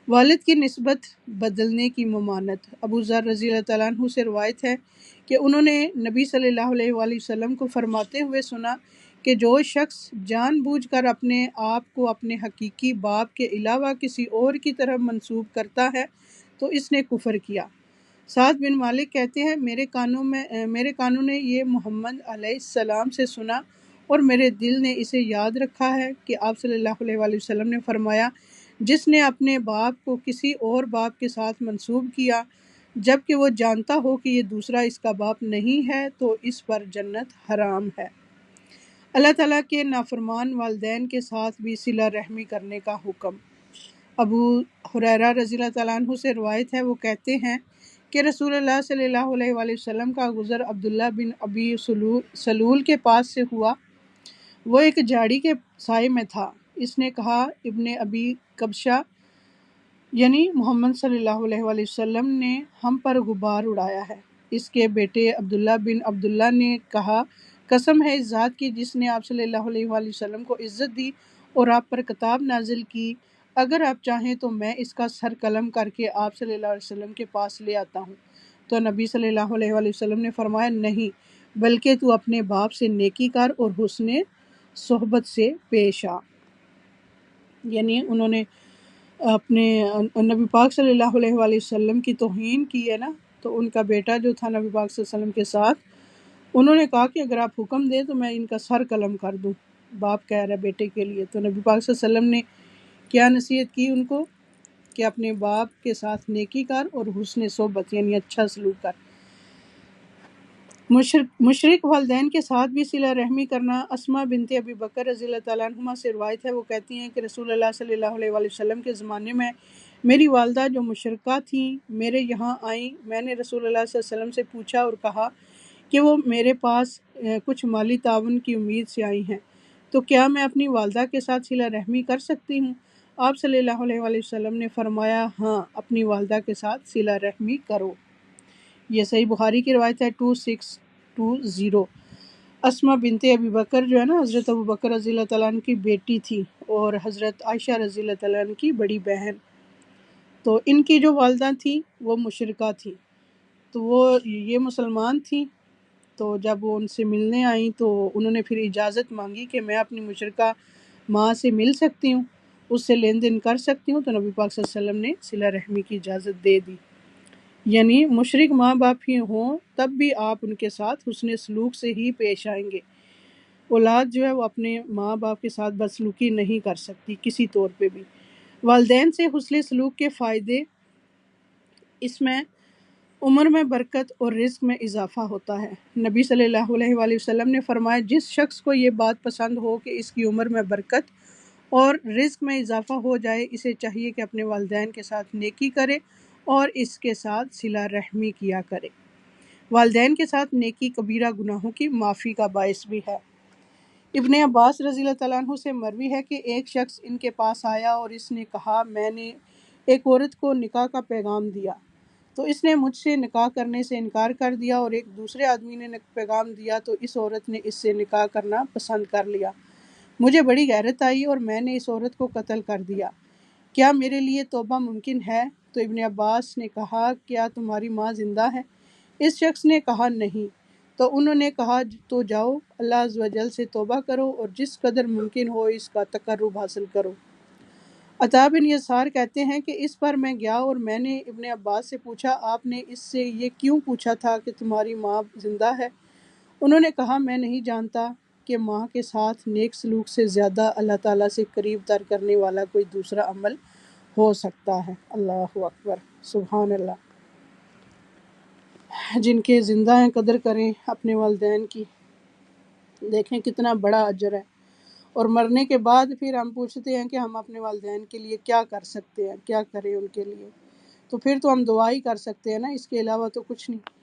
والد کی نسبت بدلنے کی ممانعت۔ ابو ذر رضی اللہ تعالیٰ عنہ سے روایت ہے کہ انہوں نے نبی صلی اللہ علیہ وآلہ وسلم کو فرماتے ہوئے سنا کہ جو شخص جان بوجھ کر اپنے آپ کو اپنے حقیقی باپ کے علاوہ کسی اور کی طرف منسوب کرتا ہے تو اس نے کفر کیا۔ سعد بن مالک کہتے ہیں میرے کانوں نے یہ محمد علیہ السلام سے سنا اور میرے دل نے اسے یاد رکھا ہے کہ آپ صلی اللہ علیہ وآلہ وسلم نے فرمایا جس نے اپنے باپ کو کسی اور باپ کے ساتھ منسوب کیا جبکہ وہ جانتا ہو کہ یہ دوسرا اس کا باپ نہیں ہے تو اس پر جنت حرام ہے۔ اللہ تعالیٰ کے نافرمان والدین کے ساتھ بھی صلہ رحمی کرنے کا حکم۔ ابو ہریرہ رضی اللہ تعالیٰ عنہ سے روایت ہے، وہ کہتے ہیں کہ رسول اللہ صلی اللہ علیہ وآلہ وسلم کا گزر عبداللہ بن ابی سلول کے پاس سے ہوا، وہ ایک جھاڑی کے سائے میں تھا۔ اس نے کہا ابن ابی کبشہ یعنی محمد صلی اللہ علیہ وآلہ وسلم نے ہم پر غبار اڑایا ہے۔ اس کے بیٹے عبداللہ بن عبداللہ نے کہا قسم ہے اس ذات کی جس نے آپ صلی اللہ علیہ وآلہ وسلم کو عزت دی اور آپ پر کتاب نازل کی، اگر آپ چاہیں تو میں اس کا سر قلم کر کے آپ صلی اللہ علیہ وسلم کے پاس لے آتا ہوں۔ تو نبی صلی اللہ علیہ وآلہ وسلم نے فرمایا نہیں، بلکہ تو اپنے باپ سے نیکی کر اور حسن صحبت سے پیش آ۔ یعنی انہوں نے اپنے نبی پاک صلی اللہ علیہ وآلہ وسلم کی توہین کی ہے نا، تو ان کا بیٹا جو تھا نبی پاک صلی اللہ علیہ وسلم کے ساتھ، انہوں نے کہا کہ اگر آپ حکم دیں تو میں ان کا سر قلم کر دوں، باپ کہہ رہا ہے بیٹے کے لیے۔ تو نبی پاک صلی اللہ علیہ وسلم نے کیا نصیحت کی ان کو کہ اپنے باپ کے ساتھ نیکی کر اور حسن صحبت یعنی اچھا سلوک کر۔ مشرک والدین کے ساتھ بھی صلہ رحمی کرنا۔ اسماء بنت ابی بکر رضی اللہ تعالیٰ عنہما سے روایت ہے، وہ کہتی ہیں کہ رسول اللہ صلی اللہ علیہ وآلہ وسلم کے زمانے میں میری والدہ جو مشرکہ تھیں میرے یہاں آئیں، میں نے رسول اللہ صلی اللہ علیہ وسلم سے پوچھا اور کہا کہ وہ میرے پاس کچھ مالی تعاون کی امید سے آئی ہیں، تو کیا میں اپنی والدہ کے ساتھ صلہ رحمی کر سکتی ہوں؟ آپ صلی اللہ علیہ وآلہ وسلم نے فرمایا ہاں، اپنی والدہ کے ساتھ صلہ رحمی کرو۔ یہ صحیح بخاری کی روایت ہے 2620۔ اسماء بنت ابی بکر جو ہے نا حضرت ابو بکر رضی اللہ تعالیٰ عنہ کی بیٹی تھی اور حضرت عائشہ رضی اللہ تعالیٰ عنہ کی بڑی بہن، تو ان کی جو والدہ تھیں وہ مشرکہ تھیں، تو وہ یہ مسلمان تھیں، تو جب وہ ان سے ملنے آئیں تو انہوں نے پھر اجازت مانگی کہ میں اپنی مشرکہ ماں سے مل سکتی ہوں، اس سے لین دین کر سکتی ہوں، تو نبی پاک صلی اللہ علیہ وسلم نے صلہ رحمی کی اجازت دے دی۔ یعنی مشرک ماں باپ ہی ہوں تب بھی آپ ان کے ساتھ حسن سلوک سے ہی پیش آئیں گے۔ اولاد جو ہے وہ اپنے ماں باپ کے ساتھ بدسلوکی نہیں کر سکتی کسی طور پہ بھی۔ والدین سے حسن سلوک کے فائدے، اس میں عمر میں برکت اور رزق میں اضافہ ہوتا ہے۔ نبی صلی اللہ علیہ وآلہ وسلم نے فرمایا جس شخص کو یہ بات پسند ہو کہ اس کی عمر میں برکت اور رزق میں اضافہ ہو جائے، اسے چاہیے کہ اپنے والدین کے ساتھ نیکی کرے اور اس کے ساتھ صلہ رحمی کیا کرے۔ والدین کے ساتھ نیکی کبیرہ گناہوں کی معافی کا باعث بھی ہے۔ ابن عباس رضی اللہ تعالیٰ عنہ سے مروی ہے کہ ایک شخص ان کے پاس آیا اور اس نے کہا میں نے ایک عورت کو نکاح کا پیغام دیا، تو اس نے مجھ سے نکاح کرنے سے انکار کر دیا، اور ایک دوسرے آدمی نے پیغام دیا تو اس عورت نے اس سے نکاح کرنا پسند کر لیا۔ مجھے بڑی غیرت آئی اور میں نے اس عورت کو قتل کر دیا، کیا میرے لیے توبہ ممکن ہے؟ تو ابن عباس نے کہا کیا تمہاری ماں زندہ ہے؟ اس شخص نے کہا نہیں، تو انہوں نے کہا تو جاؤ اللہ عز و جل سے توبہ کرو اور جس قدر ممکن ہو اس کا تقرب حاصل کرو۔ عطا بن یسار کہتے ہیں کہ اس پر میں گیا اور میں نے ابن عباس سے پوچھا آپ نے اس سے یہ کیوں پوچھا تھا کہ تمہاری ماں زندہ ہے؟ انہوں نے کہا میں نہیں جانتا کہ ماں کے ساتھ نیک سلوک سے زیادہ اللہ تعالیٰ سے قریب تر کرنے والا کوئی دوسرا عمل ہو سکتا ہے۔ اللہ اکبر، سبحان اللہ۔ جن کے زندہ ہیں قدر کریں اپنے والدین کی، دیکھیں کتنا بڑا اجر ہے۔ اور مرنے کے بعد پھر ہم پوچھتے ہیں کہ ہم اپنے والدین کے لیے کیا کر سکتے ہیں، کیا کریں ان کے لیے، تو پھر تو ہم دعا ہی کر سکتے ہیں نا، اس کے علاوہ تو کچھ نہیں۔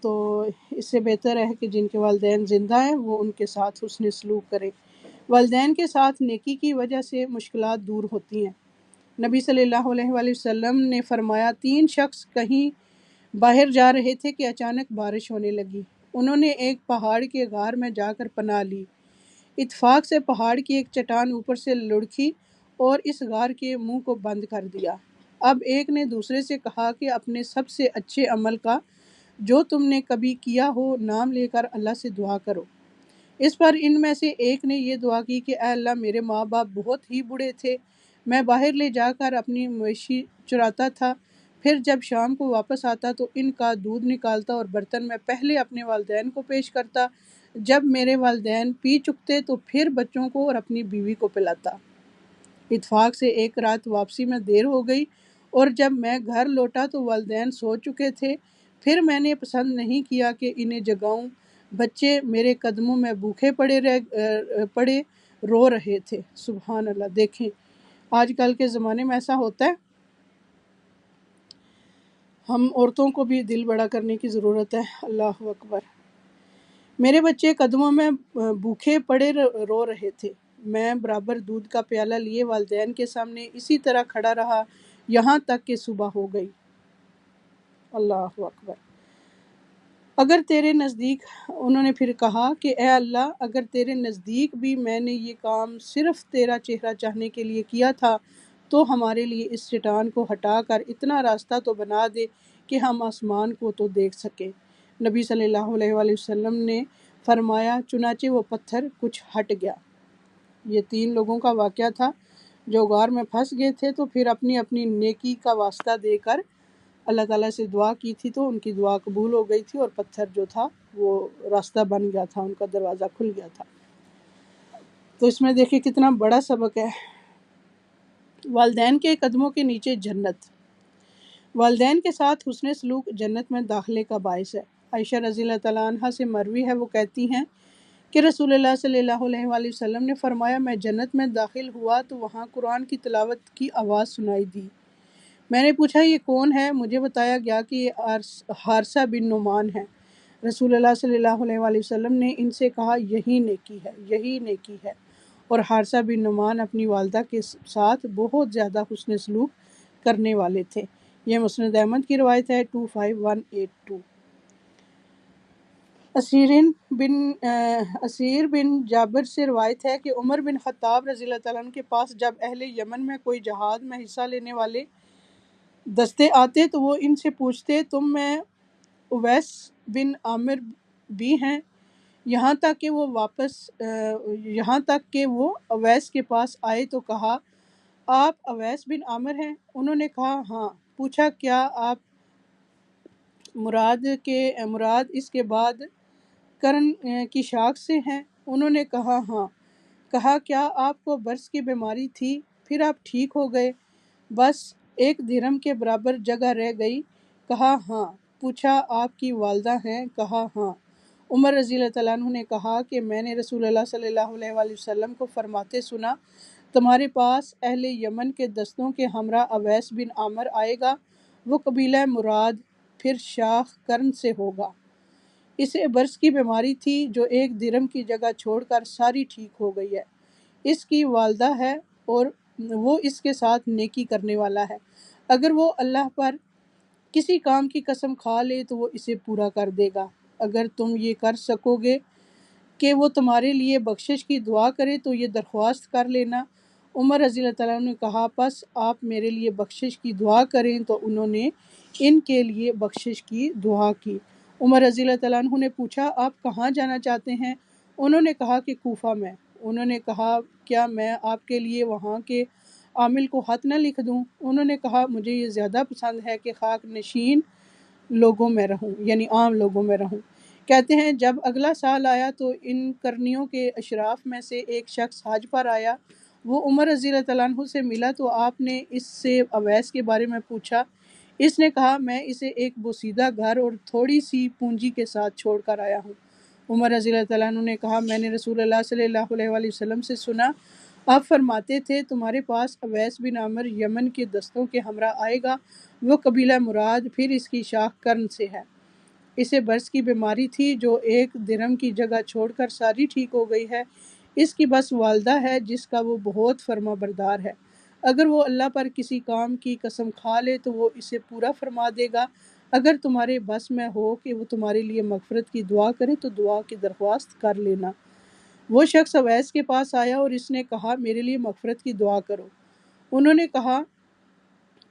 تو اس سے بہتر ہے کہ جن کے والدین زندہ ہیں وہ ان کے ساتھ حسن سلوک کریں۔ والدین کے ساتھ نیکی کی وجہ سے مشکلات دور ہوتی ہیں۔ نبی صلی اللہ علیہ وآلہ وسلم نے فرمایا 3 شخص کہیں باہر جا رہے تھے کہ اچانک بارش ہونے لگی۔ انہوں نے ایک پہاڑ کے غار میں جا کر پناہ لی۔ اتفاق سے پہاڑ کی ایک چٹان اوپر سے لڑھی اور اس غار کے منہ کو بند کر دیا۔ اب ایک نے دوسرے سے کہا کہ اپنے سب سے اچھے عمل کا جو تم نے کبھی کیا ہو نام لے کر اللہ سے دعا کرو۔ اس پر ان میں سے ایک نے یہ دعا کی کہ اے اللہ میرے ماں باپ بہت ہی بوڑھے تھے، میں باہر لے جا کر اپنی مویشی چراتا تھا، پھر جب شام کو واپس آتا تو ان کا دودھ نکالتا اور برتن میں پہلے اپنے والدین کو پیش کرتا، جب میرے والدین پی چکتے تو پھر بچوں کو اور اپنی بیوی کو پلاتا۔ اتفاق سے ایک رات واپسی میں دیر ہو گئی اور جب میں گھر لوٹا تو والدین سو چکے تھے، پھر میں نے پسند نہیں کیا کہ انہیں جگاؤں، بچے میرے قدموں میں بھوکے پڑے رو رہے تھے۔ سبحان اللہ۔ دیکھیں آج کل کے زمانے میں ایسا ہوتا ہے، ہم عورتوں کو بھی دل بڑا کرنے کی ضرورت ہے۔ اللہ اکبر۔ میرے بچے قدموں میں بھوکے پڑے رو رہے تھے، میں برابر دودھ کا پیالہ لیے والدین کے سامنے اسی طرح کھڑا رہا یہاں تک کہ صبح ہو گئی۔ اللہ اکبر۔ اگر تیرے نزدیک، انہوں نے پھر کہا کہ اے اللہ اگر تیرے نزدیک بھی میں نے یہ کام صرف تیرا چہرہ چاہنے کے لیے کیا تھا تو ہمارے لیے اس چٹان کو ہٹا کر اتنا راستہ تو بنا دے کہ ہم آسمان کو تو دیکھ سکیں۔ نبی صلی اللہ علیہ وآلہ وسلم نے فرمایا چنانچہ وہ پتھر کچھ ہٹ گیا۔ یہ 3 لوگوں کا واقعہ تھا جو غار میں پھنس گئے تھے، تو پھر اپنی اپنی نیکی کا واسطہ دے کر اللہ تعالیٰ سے دعا کی تھی تو ان کی دعا قبول ہو گئی تھی اور پتھر جو تھا وہ راستہ بن گیا تھا، ان کا دروازہ کھل گیا تھا۔ تو اس میں دیکھیں کتنا بڑا سبق ہے۔ والدین کے قدموں کے نیچے جنت۔ والدین کے ساتھ حسن سلوک جنت میں داخلے کا باعث ہے۔ عائشہ رضی اللہ تعالیٰ عنہ سے مروی ہے، وہ کہتی ہیں کہ رسول اللہ صلی اللہ علیہ وآلہ وسلم نے فرمایا میں جنت میں داخل ہوا تو وہاں قرآن کی تلاوت کی آواز سنائی دی۔ میں نے پوچھا یہ کون ہے؟ مجھے بتایا گیا کہ یہ حارثہ بن نعمان ہے۔ رسول اللہ صلی اللہ علیہ وآلہ وسلم نے ان سے کہا یہی نیکی ہے، یہی نیکی ہے۔ اور حارثہ بن نعمان اپنی والدہ کے ساتھ بہت زیادہ حسن سلوک کرنے والے تھے۔ یہ مسند احمد کی روایت ہے 25182۔ اسیر بن جابر سے روایت ہے کہ عمر بن خطاب رضی اللہ تعالیٰ عنہ کے پاس جب اہل یمن میں کوئی جہاد میں حصہ لینے والے دستے آتے تو وہ ان سے پوچھتے تم میں اویس بن عامر بھی ہیں؟ یہاں تک کہ وہ اویس کے پاس آئے تو کہا آپ اویس بن عامر ہیں؟ انہوں نے کہا ہاں۔ پوچھا کیا آپ مراد اس کے بعد کرن کی شاخ سے ہیں؟ انہوں نے کہا ہاں۔ کہا کیا آپ کو برص کی بیماری تھی پھر آپ ٹھیک ہو گئے؟ بس 1 درہم کے برابر جگہ رہ گئی؟ کہا ہاں۔ پوچھا آپ کی والدہ ہیں؟ کہا ہاں۔ عمر رضی اللہ تعالیٰ عنہ نے کہا کہ میں نے رسول اللہ صلی اللہ علیہ وآلہ وسلم کو فرماتے سنا تمہارے پاس اہل یمن کے دستوں کے ہمراہ اویس بن عامر آئے گا، وہ قبیلہ مراد پھر شاخ کرن سے ہوگا۔ اسے برص کی بیماری تھی جو 1 درہم کی جگہ چھوڑ کر ساری ٹھیک ہو گئی ہے۔ اس کی والدہ ہے اور وہ اس کے ساتھ نیکی کرنے والا ہے، اگر وہ اللہ پر کسی کام کی قسم کھا لے تو وہ اسے پورا کر دے گا۔ اگر تم یہ کر سکو گے کہ وہ تمہارے لیے بخشش کی دعا کرے تو یہ درخواست کر لینا۔ عمر رضی اللہ تعالیٰ عنہ نے کہا پس آپ میرے لیے بخشش کی دعا کریں، تو انہوں نے ان کے لیے بخشش کی دعا کی عمر رضی اللہ تعالیٰ عنہ نے پوچھا آپ کہاں جانا چاہتے ہیں؟ انہوں نے کہا کہ کوفہ میں۔ انہوں نے کہا کیا میں آپ کے لیے وہاں کے عامل کو خط نہ لکھ دوں؟ انہوں نے کہا مجھے یہ زیادہ پسند ہے کہ خاک نشین لوگوں میں رہوں، یعنی عام لوگوں میں رہوں۔ کہتے ہیں جب اگلا سال آیا تو ان کرنیوں کے اشراف میں سے ایک شخص حج پر آیا، وہ عمر رضی اللہ تعالیٰ عنہ سے ملا تو آپ نے اس سے اویس کے بارے میں پوچھا۔ اس نے کہا میں اسے ایک بوسیدہ گھر اور تھوڑی سی پونجی کے ساتھ چھوڑ کر آیا ہوں۔ عمر رضی اللہ تعالیٰ عنہ نے کہا میں نے رسول اللہ صلی اللہ علیہ وآلہ وسلم سے سنا، آپ فرماتے تھے تمہارے پاس اویس بن عامر یمن کے دستوں کے ہمراہ آئے گا، وہ قبیلہ مراد، پھر اس کی شاخ کرن سے ہے۔ اسے برس کی بیماری تھی جو ایک درم کی جگہ چھوڑ کر ساری ٹھیک ہو گئی ہے۔ اس کی بس والدہ ہے جس کا وہ بہت فرما بردار ہے، اگر وہ اللہ پر کسی کام کی قسم کھا لے تو وہ اسے پورا فرما دے گا۔ اگر تمہارے بس میں ہو کہ وہ تمہارے لیے مغفرت کی دعا کرے تو دعا کی درخواست کر لینا۔ وہ شخص اویس کے پاس آیا اور اس نے کہا میرے لیے مغفرت کی دعا کرو۔ انہوں نے کہا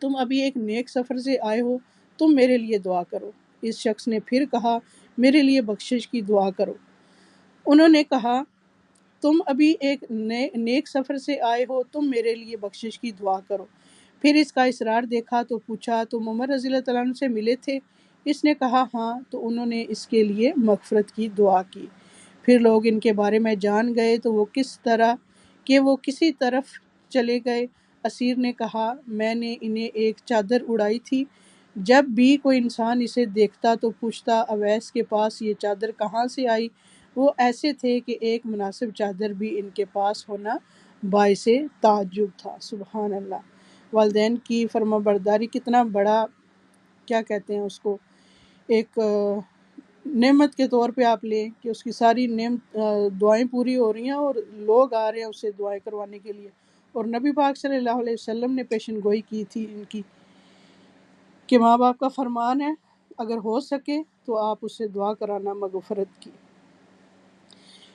تم ابھی ایک نیک سفر سے آئے ہو، تم میرے لیے دعا کرو۔ اس شخص نے پھر کہا میرے لیے بخشش کی دعا کرو۔ انہوں نے کہا تم ابھی ایک نیک سفر سے آئے ہو، تم میرے لیے بخشش کی دعا کرو۔ پھر اس کا اصرار دیکھا تو پوچھا تم عمر رضی اللہ تعالیٰ عنہ سے ملے تھے؟ اس نے کہا ہاں، تو انہوں نے اس کے لیے مغفرت کی دعا کی۔ پھر لوگ ان کے بارے میں جان گئے تو وہ کس طرح کہ وہ کسی طرف چلے گئے۔ اسیر نے کہا میں نے انہیں ایک چادر اڑائی تھی، جب بھی کوئی انسان اسے دیکھتا تو پوچھتا اویس کے پاس یہ چادر کہاں سے آئی؟ وہ ایسے تھے کہ ایک مناسب چادر بھی ان کے پاس ہونا باعث تعجب تھا۔ سبحان اللہ۔ والدین کی فرما برداری کتنا بڑا کیا کہتے ہیں اس کو، ایک نعمت کے طور پہ آپ لیں کہ اس کی ساری دعائیں پوری ہو رہی ہیں اور لوگ آ رہے ہیں اس سے دعائیں کروانے کے لیے، اور نبی پاک صلی اللہ علیہ وسلم نے پیشن گوئی کی تھی ان کی کہ ماں باپ کا فرمان ہے اگر ہو سکے تو آپ اس سے دعا کرانا مغفرت کی۔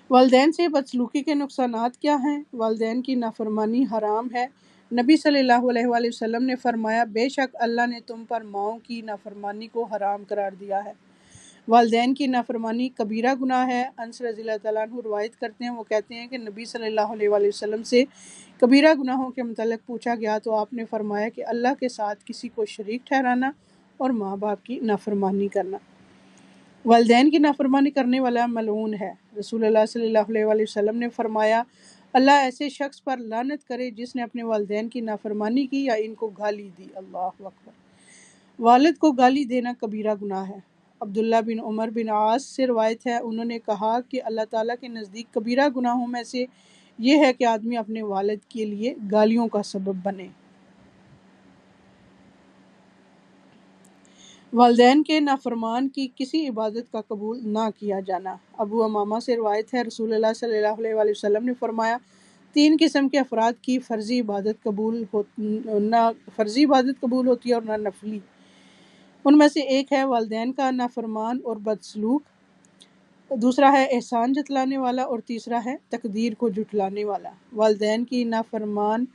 والدین سے بدسلوکی کے نقصانات کیا ہیں؟ والدین کی نافرمانی حرام ہے۔ نبی صلی اللہ علیہ وآلہ وسلم نے فرمایا بے شک اللہ نے تم پر ماؤں کی نافرمانی کو حرام قرار دیا ہے۔ والدین کی نافرمانی کبیرہ گناہ ہے۔ انس رضی اللہ تعالیٰ عنہ روایت کرتے ہیں، وہ کہتے ہیں کہ نبی صلی اللہ علیہ وآلہ وسلم سے کبیرہ گناہوں کے متعلق پوچھا گیا تو آپ نے فرمایا کہ اللہ کے ساتھ کسی کو شریک ٹھہرانا اور ماں باپ کی نافرمانی کرنا۔ والدین کی نافرمانی کرنے والا ملعون ہے۔ رسول اللہ صلی اللہ علیہ وآلہ وسلم نے فرمایا اللہ ایسے شخص پر لعنت کرے جس نے اپنے والدین کی نافرمانی کی یا ان کو گالی دی۔ اللہ اکبر۔ والد کو گالی دینا کبیرہ گناہ ہے۔ عبداللہ بن عمر بن عاص سے روایت ہے انہوں نے کہا کہ اللہ تعالیٰ کے نزدیک کبیرہ گناہوں میں سے یہ ہے کہ آدمی اپنے والد کے لیے گالیوں کا سبب بنے۔ والدین کے نافرمان کی کسی عبادت کا قبول نہ کیا جانا۔ ابو امامہ سے روایت ہے رسول اللہ صلی اللہ علیہ وآلہ وسلم نے فرمایا 3 قسم کے افراد کی فرضی عبادت قبول ہوتی ہے اور نہ نفلی۔ ان میں سے ایک ہے والدین کا نافرمان اور بدسلوک، دوسرا ہے احسان جتلانے والا، اور تیسرا ہے تقدیر کو جھٹلانے والا۔ والدین کی نافرمان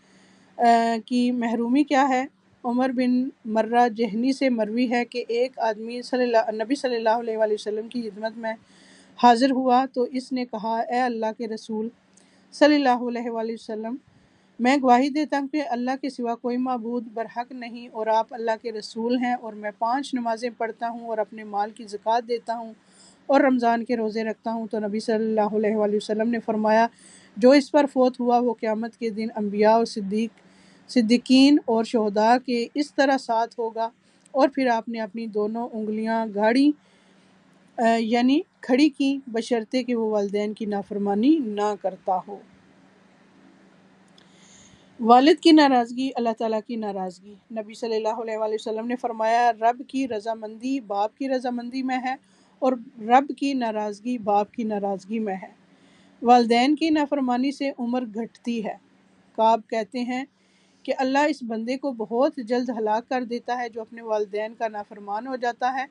کی محرومی کیا ہے؟ عمر بن مرہ جہنی سے مروی ہے کہ ایک آدمی نبی صلی اللہ علیہ وآلہ وسلم کی خدمت میں حاضر ہوا تو اس نے کہا اے اللہ کے رسول صلی اللہ علیہ وآلہ وسلم، میں گواہی دیتا ہوں کہ اللہ کے سوا کوئی معبود برحق نہیں اور آپ اللہ کے رسول ہیں، اور میں 5 نمازیں پڑھتا ہوں اور اپنے مال کی زکوٰۃ دیتا ہوں اور رمضان کے روزے رکھتا ہوں۔ تو نبی صلی اللہ علیہ وآلہ وسلم نے فرمایا جو اس پر فوت ہوا وہ قیامت کے دن انبیاء اور صدیقین اور شہداء کے اس طرح ساتھ ہوگا۔ اور پھر آپ نے اپنی دونوں انگلیاں یعنی کھڑی کی بشرطے کہ وہ والدین کی نافرمانی نہ کرتا ہو۔ والد کی ناراضگی اللہ تعالیٰ کی ناراضگی۔ نبی صلی اللہ علیہ وآلہ وسلم نے فرمایا رب کی رضامندی باپ کی رضامندی میں ہے اور رب کی ناراضگی باپ کی ناراضگی میں ہے۔ والدین کی نافرمانی سے عمر گھٹتی ہے۔ کعب کہتے ہیں کہ اللہ اس بندے کو بہت جلد ہلاک کر دیتا ہے جو اپنے والدین کا نافرمان ہو جاتا ہے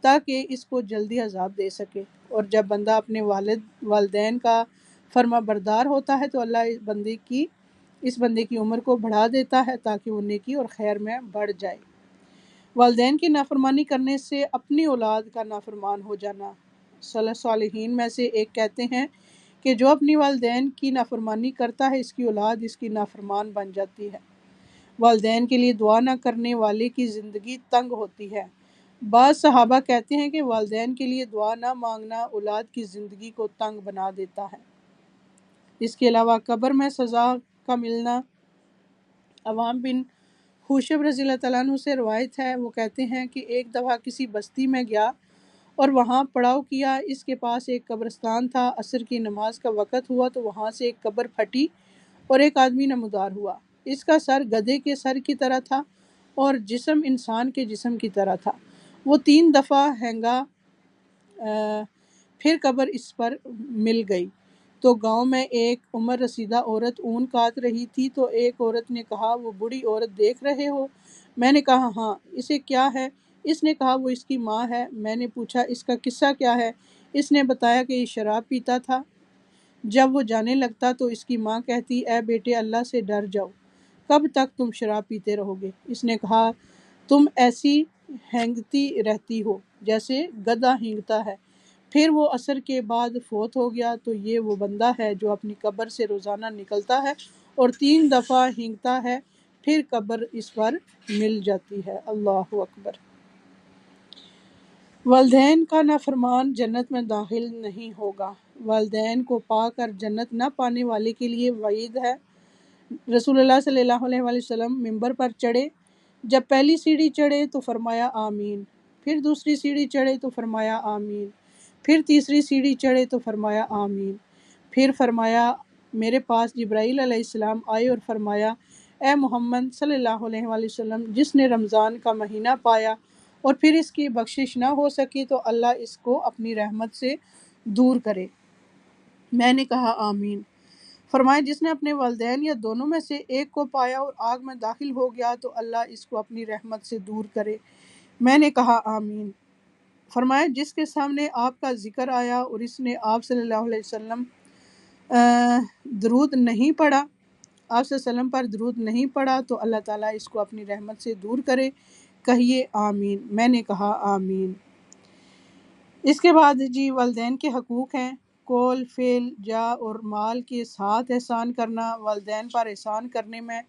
تاکہ اس کو جلدی عذاب دے سکے، اور جب بندہ اپنے والدین کا فرما بردار ہوتا ہے تو اللہ اس بندے کی عمر کو بڑھا دیتا ہے تاکہ وہ نیکی اور خیر میں بڑھ جائے۔ والدین کی نافرمانی کرنے سے اپنی اولاد کا نافرمان ہو جانا۔ صالحین میں سے ایک کہتے ہیں کہ جو اپنی والدین کی نافرمانی کرتا ہے اس کی اولاد اس کی نافرمان بن جاتی ہے۔ والدین کے لیے دعا نہ کرنے والے کی زندگی تنگ ہوتی ہے۔ بعض صحابہ کہتے ہیں کہ والدین کے لیے دعا نہ مانگنا اولاد کی زندگی کو تنگ بنا دیتا ہے۔ اس کے علاوہ قبر میں سزا کا ملنا۔ عوام بن خوشب رضی اللہ تعالیٰ عنہ سے روایت ہے، وہ کہتے ہیں کہ ایک دفعہ کسی بستی میں گیا اور وہاں پڑاؤ کیا۔ اس کے پاس ایک قبرستان تھا۔ عصر کی نماز کا وقت ہوا تو وہاں سے ایک قبر پھٹی اور ایک آدمی نمودار ہوا۔ اس کا سر گدھے کے سر کی طرح تھا اور جسم انسان کے جسم کی طرح تھا۔ وہ 3 دفعہ ہینگا، پھر قبر اس پر مل گئی تو گاؤں میں ایک عمر رسیدہ عورت اون کاٹ رہی تھی تو ایک عورت نے کہا وہ بوڑھی عورت دیکھ رہے ہو؟ میں نے کہا ہاں۔ اسے کیا ہے؟ اس نے کہا وہ اس کی ماں ہے۔ میں نے پوچھا اس کا قصہ کیا ہے؟ اس نے بتایا کہ یہ شراب پیتا تھا، جب وہ جانے لگتا تو اس کی ماں کہتی اے بیٹے اللہ سے ڈر جاؤ، کب تک تم شراب پیتے رہو گے؟ اس نے کہا تم ایسی ہینگتی رہتی ہو جیسے گدھا ہینگتا ہے۔ پھر وہ عصر کے بعد فوت ہو گیا تو یہ وہ بندہ ہے جو اپنی قبر سے روزانہ نکلتا ہے اور 3 دفعہ ہینگتا ہے، پھر قبر اس پر مل جاتی ہے۔ اللہ اکبر۔ والدین کا نافرمان جنت میں داخل نہیں ہوگا۔ والدین کو پا کر جنت نہ پانے والے کے لیے وعید ہے۔ رسول اللہ صلی اللہ علیہ وآلہ وسلم ممبر پر چڑھے، جب پہلی سیڑھی چڑھے تو فرمایا آمین، پھر دوسری سیڑھی چڑھے تو فرمایا آمین، پھر تیسری سیڑھی چڑھے تو فرمایا آمین، پھر فرمایا میرے پاس جبرائیل علیہ السلام آئے اور فرمایا اے محمد صلی اللہ علیہ وآلہ وسلم، جس نے رمضان کا مہینہ پایا اور پھر اس کی بخشش نہ ہو سکی تو اللہ اس کو اپنی رحمت سے دور کرے۔ میں نے کہا آمین۔ فرمایا جس نے اپنے والدین یا دونوں میں سے ایک کو پایا اور آگ میں داخل ہو گیا تو اللہ اس کو اپنی رحمت سے دور کرے۔ میں نے کہا آمین۔ فرمایا جس کے سامنے آپ کا ذکر آیا اور اس نے آپ صلی اللہ علیہ وسلم درود نہیں پڑھا، آپ صلی اللہ علیہ وسلم پر درود نہیں پڑھا تو اللہ تعالیٰ اس کو اپنی رحمت سے دور کرے، کہیے آمین۔ میں نے کہا آمین۔ اس کے بعد جی والدین کے حقوق ہیں۔ قول، فعل، جا اور مال کے ساتھ احسان کرنا۔ والدین پر احسان کرنے میں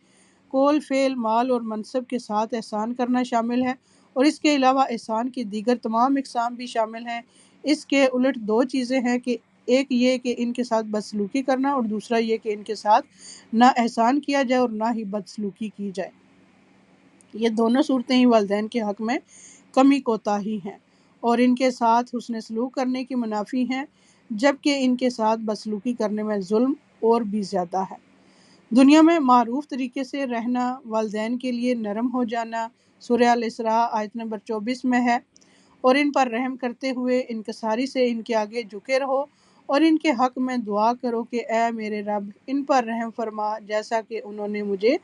قول، فعل، مال اور منصب کے ساتھ احسان کرنا شامل ہے اور اس کے علاوہ احسان کی دیگر تمام اقسام بھی شامل ہیں۔ اس کے الٹ 2 چیزیں ہیں کہ ایک یہ کہ ان کے ساتھ بدسلوکی کرنا اور دوسرا یہ کہ ان کے ساتھ نہ احسان کیا جائے اور نہ ہی بدسلوکی کی جائے۔ یہ دونوں صورتیں ہی والدین کے حق میں کمی کوتاہی ہیں اور ان کے ساتھ حسن سلوک کرنے کی منافی ہیں، جبکہ ان کے ساتھ بدسلوکی کرنے میں ظلم اور بھی زیادہ ہے۔ دنیا میں معروف طریقے سے رہنا، والدین کے لیے نرم ہو جانا، سورہ الاسراء آیت نمبر 24 میں ہے، اور ان پر رحم کرتے ہوئے انکساری سے ان کے آگے جھکے رہو اور ان کے حق میں دعا کرو کہ اے میرے رب ان پر رحم فرما جیسا کہ انہوں نے مجھے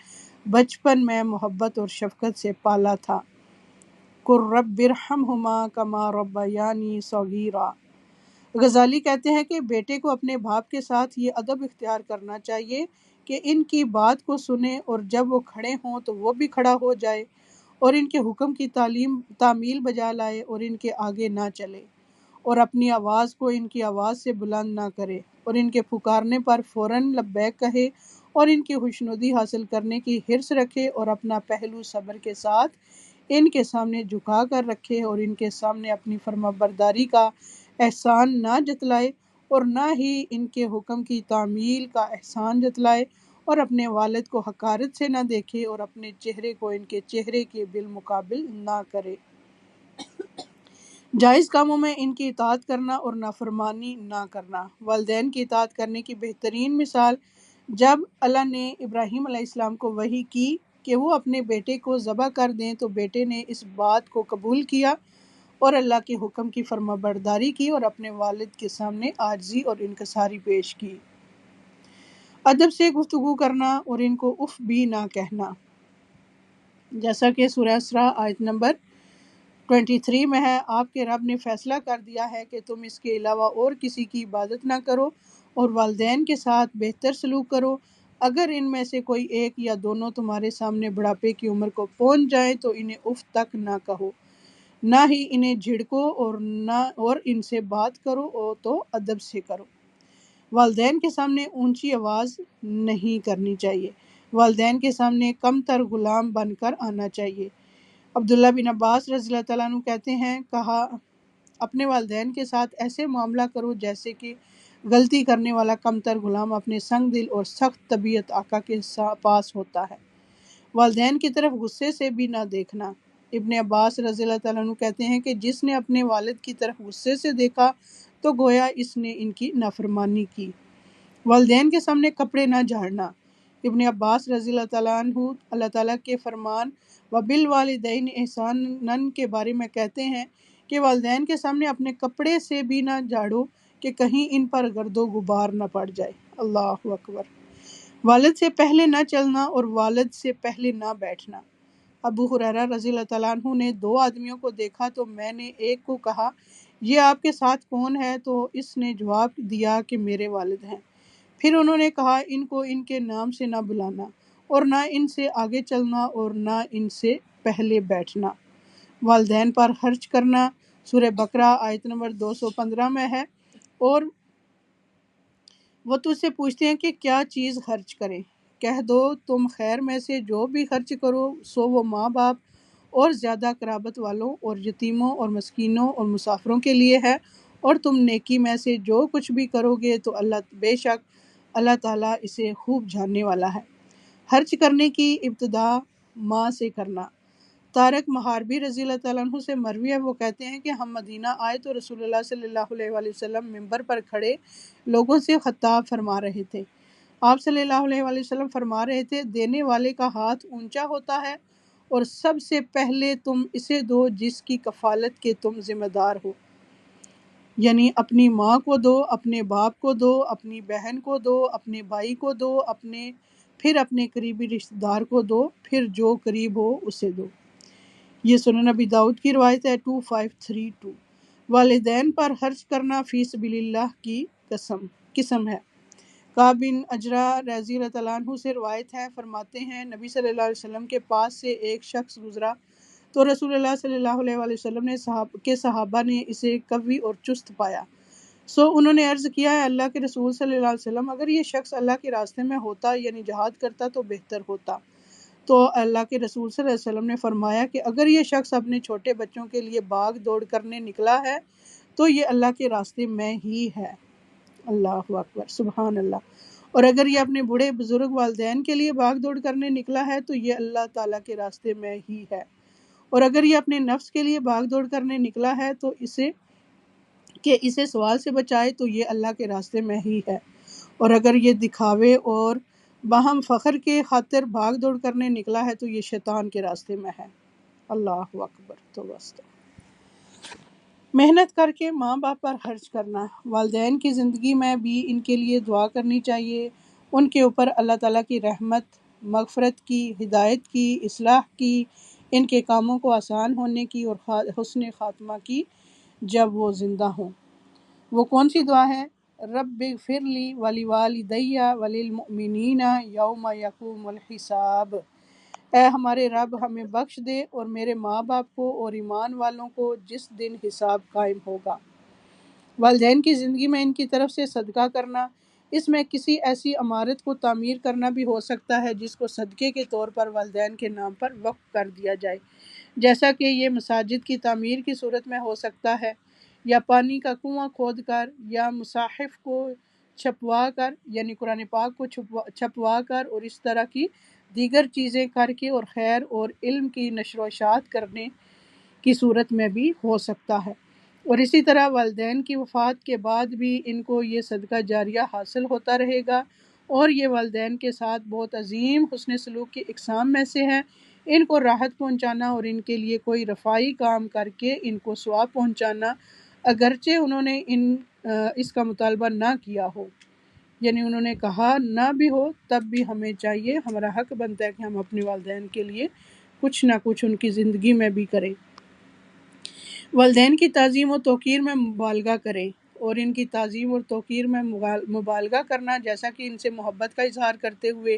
بچپن میں محبت اور شفقت سے پالا تھا۔ قُل رَّبِّ ارْحَمْہُمَا كَمَا رَبَّيَانِي صَغِيرًا۔ غزالی کہتے ہیں کہ بیٹے کو اپنے باپ کے ساتھ یہ ادب اختیار کرنا چاہیے کہ ان کی بات کو سنے اور جب وہ کھڑے ہوں تو وہ بھی کھڑا ہو جائے اور ان کے حکم کی تعمیل بجا لائے اور ان کے آگے نہ چلے اور اپنی آواز کو ان کی آواز سے بلند نہ کرے اور ان کے پکارنے پر فوراً لبیک کہے اور ان کی خوشنودی حاصل کرنے کی حرص رکھے اور اپنا پہلو صبر کے ساتھ ان کے سامنے جھکا کر رکھے اور ان کے سامنے اپنی فرما برداری کا احسان نہ جتلائے اور نہ ہی ان کے حکم کی تعمیل کا احسان جتلائے اور اپنے والد کو حقارت سے نہ دیکھے اور اپنے چہرے کو ان کے چہرے کے بالمقابل نہ کرے۔ جائز کاموں میں ان کی اطاعت کرنا اور نافرمانی نہ کرنا۔ والدین کی اطاعت کرنے کی بہترین مثال جب اللہ نے ابراہیم علیہ السلام کو وحی کی کہ وہ اپنے بیٹے کو ذبح کر دیں تو بیٹے نے اس بات کو قبول کیا اور اللہ کے حکم کی فرما برداری کی اور اپنے والد کے سامنے عاجزی اور انکساری پیش کی۔ ادب سے گفتگو کرنا اور ان کو اف بھی نہ کہنا، جیسا کہ سورہ اسراء آیت نمبر 23 میں ہے، آپ کے رب نے فیصلہ کر دیا ہے کہ تم اس کے علاوہ اور کسی کی عبادت نہ کرو اور والدین کے ساتھ بہتر سلوک کرو۔ اگر ان میں سے کوئی ایک یا دونوں تمہارے سامنے بڑھاپے کی عمر کو پہنچ جائیں تو انہیں اف تک نہ کہو، نہ ہی انہیں جھڑکو، اور ان سے بات کرو تو ادب سے کرو۔ والدین کے سامنے اونچی آواز نہیں کرنی چاہیے۔ والدین کے سامنے کم تر غلام بن کر آنا چاہیے۔ عبداللہ بن عباس رضی اللہ تعالیٰ عنہ کہتے ہیں، کہا اپنے والدین کے ساتھ ایسے معاملہ کرو جیسے کہ غلطی کرنے والا کم تر غلام اپنے سنگ دل اور سخت طبیعت آقا کے پاس ہوتا ہے۔ والدین کی طرف غصے سے بھی نہ دیکھنا۔ ابن عباس رضی اللہ تعالیٰ عنہ کہتے ہیں کہ جس نے اپنے والد کی طرف غصے سے دیکھا تو گویا اس نے ان کی نافرمانی کی۔ والدین کے سامنے کپڑے نہ جھاڑنا۔ ابن عباس رضی اللہ تعالیٰ عنہ اللہ تعالیٰ کے فرمان وَبِالْوَالِدَيْنِ إِحْسَانًا کے بارے میں کہتے ہیں کہ والدین کے سامنے اپنے کپڑے سے بھی نہ جھاڑو کہ کہیں ان پر گرد و غبار نہ پڑ جائے۔ اللہ اکبر۔ والد سے پہلے نہ چلنا اور والد سے پہلے نہ بیٹھنا۔ ابو ہریرہ رضی اللہ تعالیٰ عنہ نے 2 آدمیوں کو دیکھا تو میں نے ایک کو کہا، یہ آپ کے ساتھ کون ہے؟ تو اس نے جواب دیا کہ میرے والد ہیں۔ پھر انہوں نے کہا، ان کو ان کے نام سے نہ بلانا اور نہ ان سے آگے چلنا اور نہ ان سے پہلے بیٹھنا۔ والدین پر خرچ کرنا سورہ بقرہ آیت نمبر 215 میں ہے، اور وہ تجھ سے پوچھتے ہیں کہ کیا چیز خرچ کریں؟ کہہ دو تم خیر میں سے جو بھی خرچ کرو سو وہ ماں باپ اور زیادہ قرابت والوں اور یتیموں اور مسکینوں اور مسافروں کے لیے ہے، اور تم نیکی میں سے جو کچھ بھی کرو گے تو بے شک اللہ تعالیٰ اسے خوب جاننے والا ہے۔ خرچ کرنے کی ابتدا ماں سے کرنا۔ طارق محاربی رضی اللہ تعالیٰ عنہ سے مروی ہے، وہ کہتے ہیں کہ ہم مدینہ آئے تو رسول اللہ صلی اللہ علیہ وآلہ وسلم منبر پر کھڑے لوگوں سے خطاب فرما رہے تھے۔ آپ صلی اللہ علیہ وآلہ وسلم فرما رہے تھے، دینے والے کا ہاتھ اونچا ہوتا ہے اور سب سے پہلے تم اسے دو جس کی کفالت کے تم ذمہ دار ہو، یعنی اپنی ماں کو دو، اپنے باپ کو دو، اپنی بہن کو دو، اپنے بھائی کو دو، پھر اپنے قریبی رشتہ دار کو دو، پھر جو قریب ہو اسے دو۔ یہ سنن نبی داؤد کی روایت ہے 2532۔ والدین پر خرچ کرنا فی سبیل اللہ کی قسم ہے۔ کعب بن عجرہ رضی اللہ تعالیٰ عنہ سے روایت ہے، فرماتے ہیں نبی صلی اللہ علیہ وسلم کے پاس سے ایک شخص گزرا تو رسول اللہ صلی اللہ علیہ وآلہ وسلم نے صحابہ نے اسے قوی اور چست پایا، سو انہوں نے عرض کیا، ہے اللہ کے رسول صلی اللہ علیہ وسلم، اگر یہ شخص اللہ کے راستے میں ہوتا یعنی جہاد کرتا تو بہتر ہوتا۔ تو اللہ کے رسول صلی اللہ علیہ وسلم نے فرمایا کہ اگر یہ شخص اپنے چھوٹے بچوں کے لیے بھاگ دوڑ کرنے نکلا ہے تو یہ اللہ کے راستے میں ہی ہے۔ اللہ اکبر، سبحان اللہ۔ اور اگر یہ اپنے بوڑھے بزرگ والدین کے لیے بھاگ دوڑ کرنے نکلا ہے تو یہ اللہ تعالیٰ کے راستے میں ہی ہے، اور اگر یہ اپنے نفس کے لیے بھاگ دوڑ کرنے نکلا ہے تو اسے سوال سے بچائے تو یہ اللہ کے راستے میں ہی ہے، اور اگر یہ دکھاوے اور باہم فخر کے خاطر بھاگ دوڑ کرنے نکلا ہے تو یہ شیطان کے راستے میں ہے۔ اللہ اکبر۔ تو بس محنت کر کے ماں باپ پر خرچ کرنا۔ والدین کی زندگی میں بھی ان کے لیے دعا کرنی چاہیے، ان کے اوپر اللہ تعالیٰ کی رحمت، مغفرت کی، ہدایت کی، اصلاح کی، ان کے کاموں کو آسان ہونے کی اور حسن خاتمہ کی جب وہ زندہ ہوں۔ وہ کون سی دعا ہے؟ رب اغفر لی ولوالدی وللمؤمنین یوم یقوم الحساب۔ اے ہمارے رب، ہمیں بخش دے اور میرے ماں باپ کو اور ایمان والوں کو جس دن حساب قائم ہوگا۔ والدین کی زندگی میں ان کی طرف سے صدقہ کرنا، اس میں کسی ایسی عمارت کو تعمیر کرنا بھی ہو سکتا ہے جس کو صدقے کے طور پر والدین کے نام پر وقف کر دیا جائے، جیسا کہ یہ مساجد کی تعمیر کی صورت میں ہو سکتا ہے، یا پانی کا کنواں کھود کر، یا مصاحف کو چھپوا کر، یعنی قرآن پاک کو چھپوا کر، اور اس طرح کی دیگر چیزیں کر کے اور خیر اور علم کی نشر و اشاعت کرنے کی صورت میں بھی ہو سکتا ہے۔ اور اسی طرح والدین کی وفات کے بعد بھی ان کو یہ صدقہ جاریہ حاصل ہوتا رہے گا، اور یہ والدین کے ساتھ بہت عظیم حسن سلوک کی اقسام میں سے ہے۔ ان کو راحت پہنچانا اور ان کے لیے کوئی رفاعی کام کر کے ان کو ثواب پہنچانا، اگرچہ انہوں نے اس کا مطالبہ نہ کیا ہو، یعنی انہوں نے کہا نہ بھی ہو، تب بھی ہمیں چاہیے، ہمارا حق بنتا ہے کہ ہم اپنے والدین کے لیے کچھ نہ کچھ ان کی زندگی میں بھی کریں۔ والدین کی تعظیم و توقیر میں مبالغہ کریں۔ اور ان کی تعظیم اور توقیر میں مبالغہ کرنا، جیسا کہ ان سے محبت کا اظہار کرتے ہوئے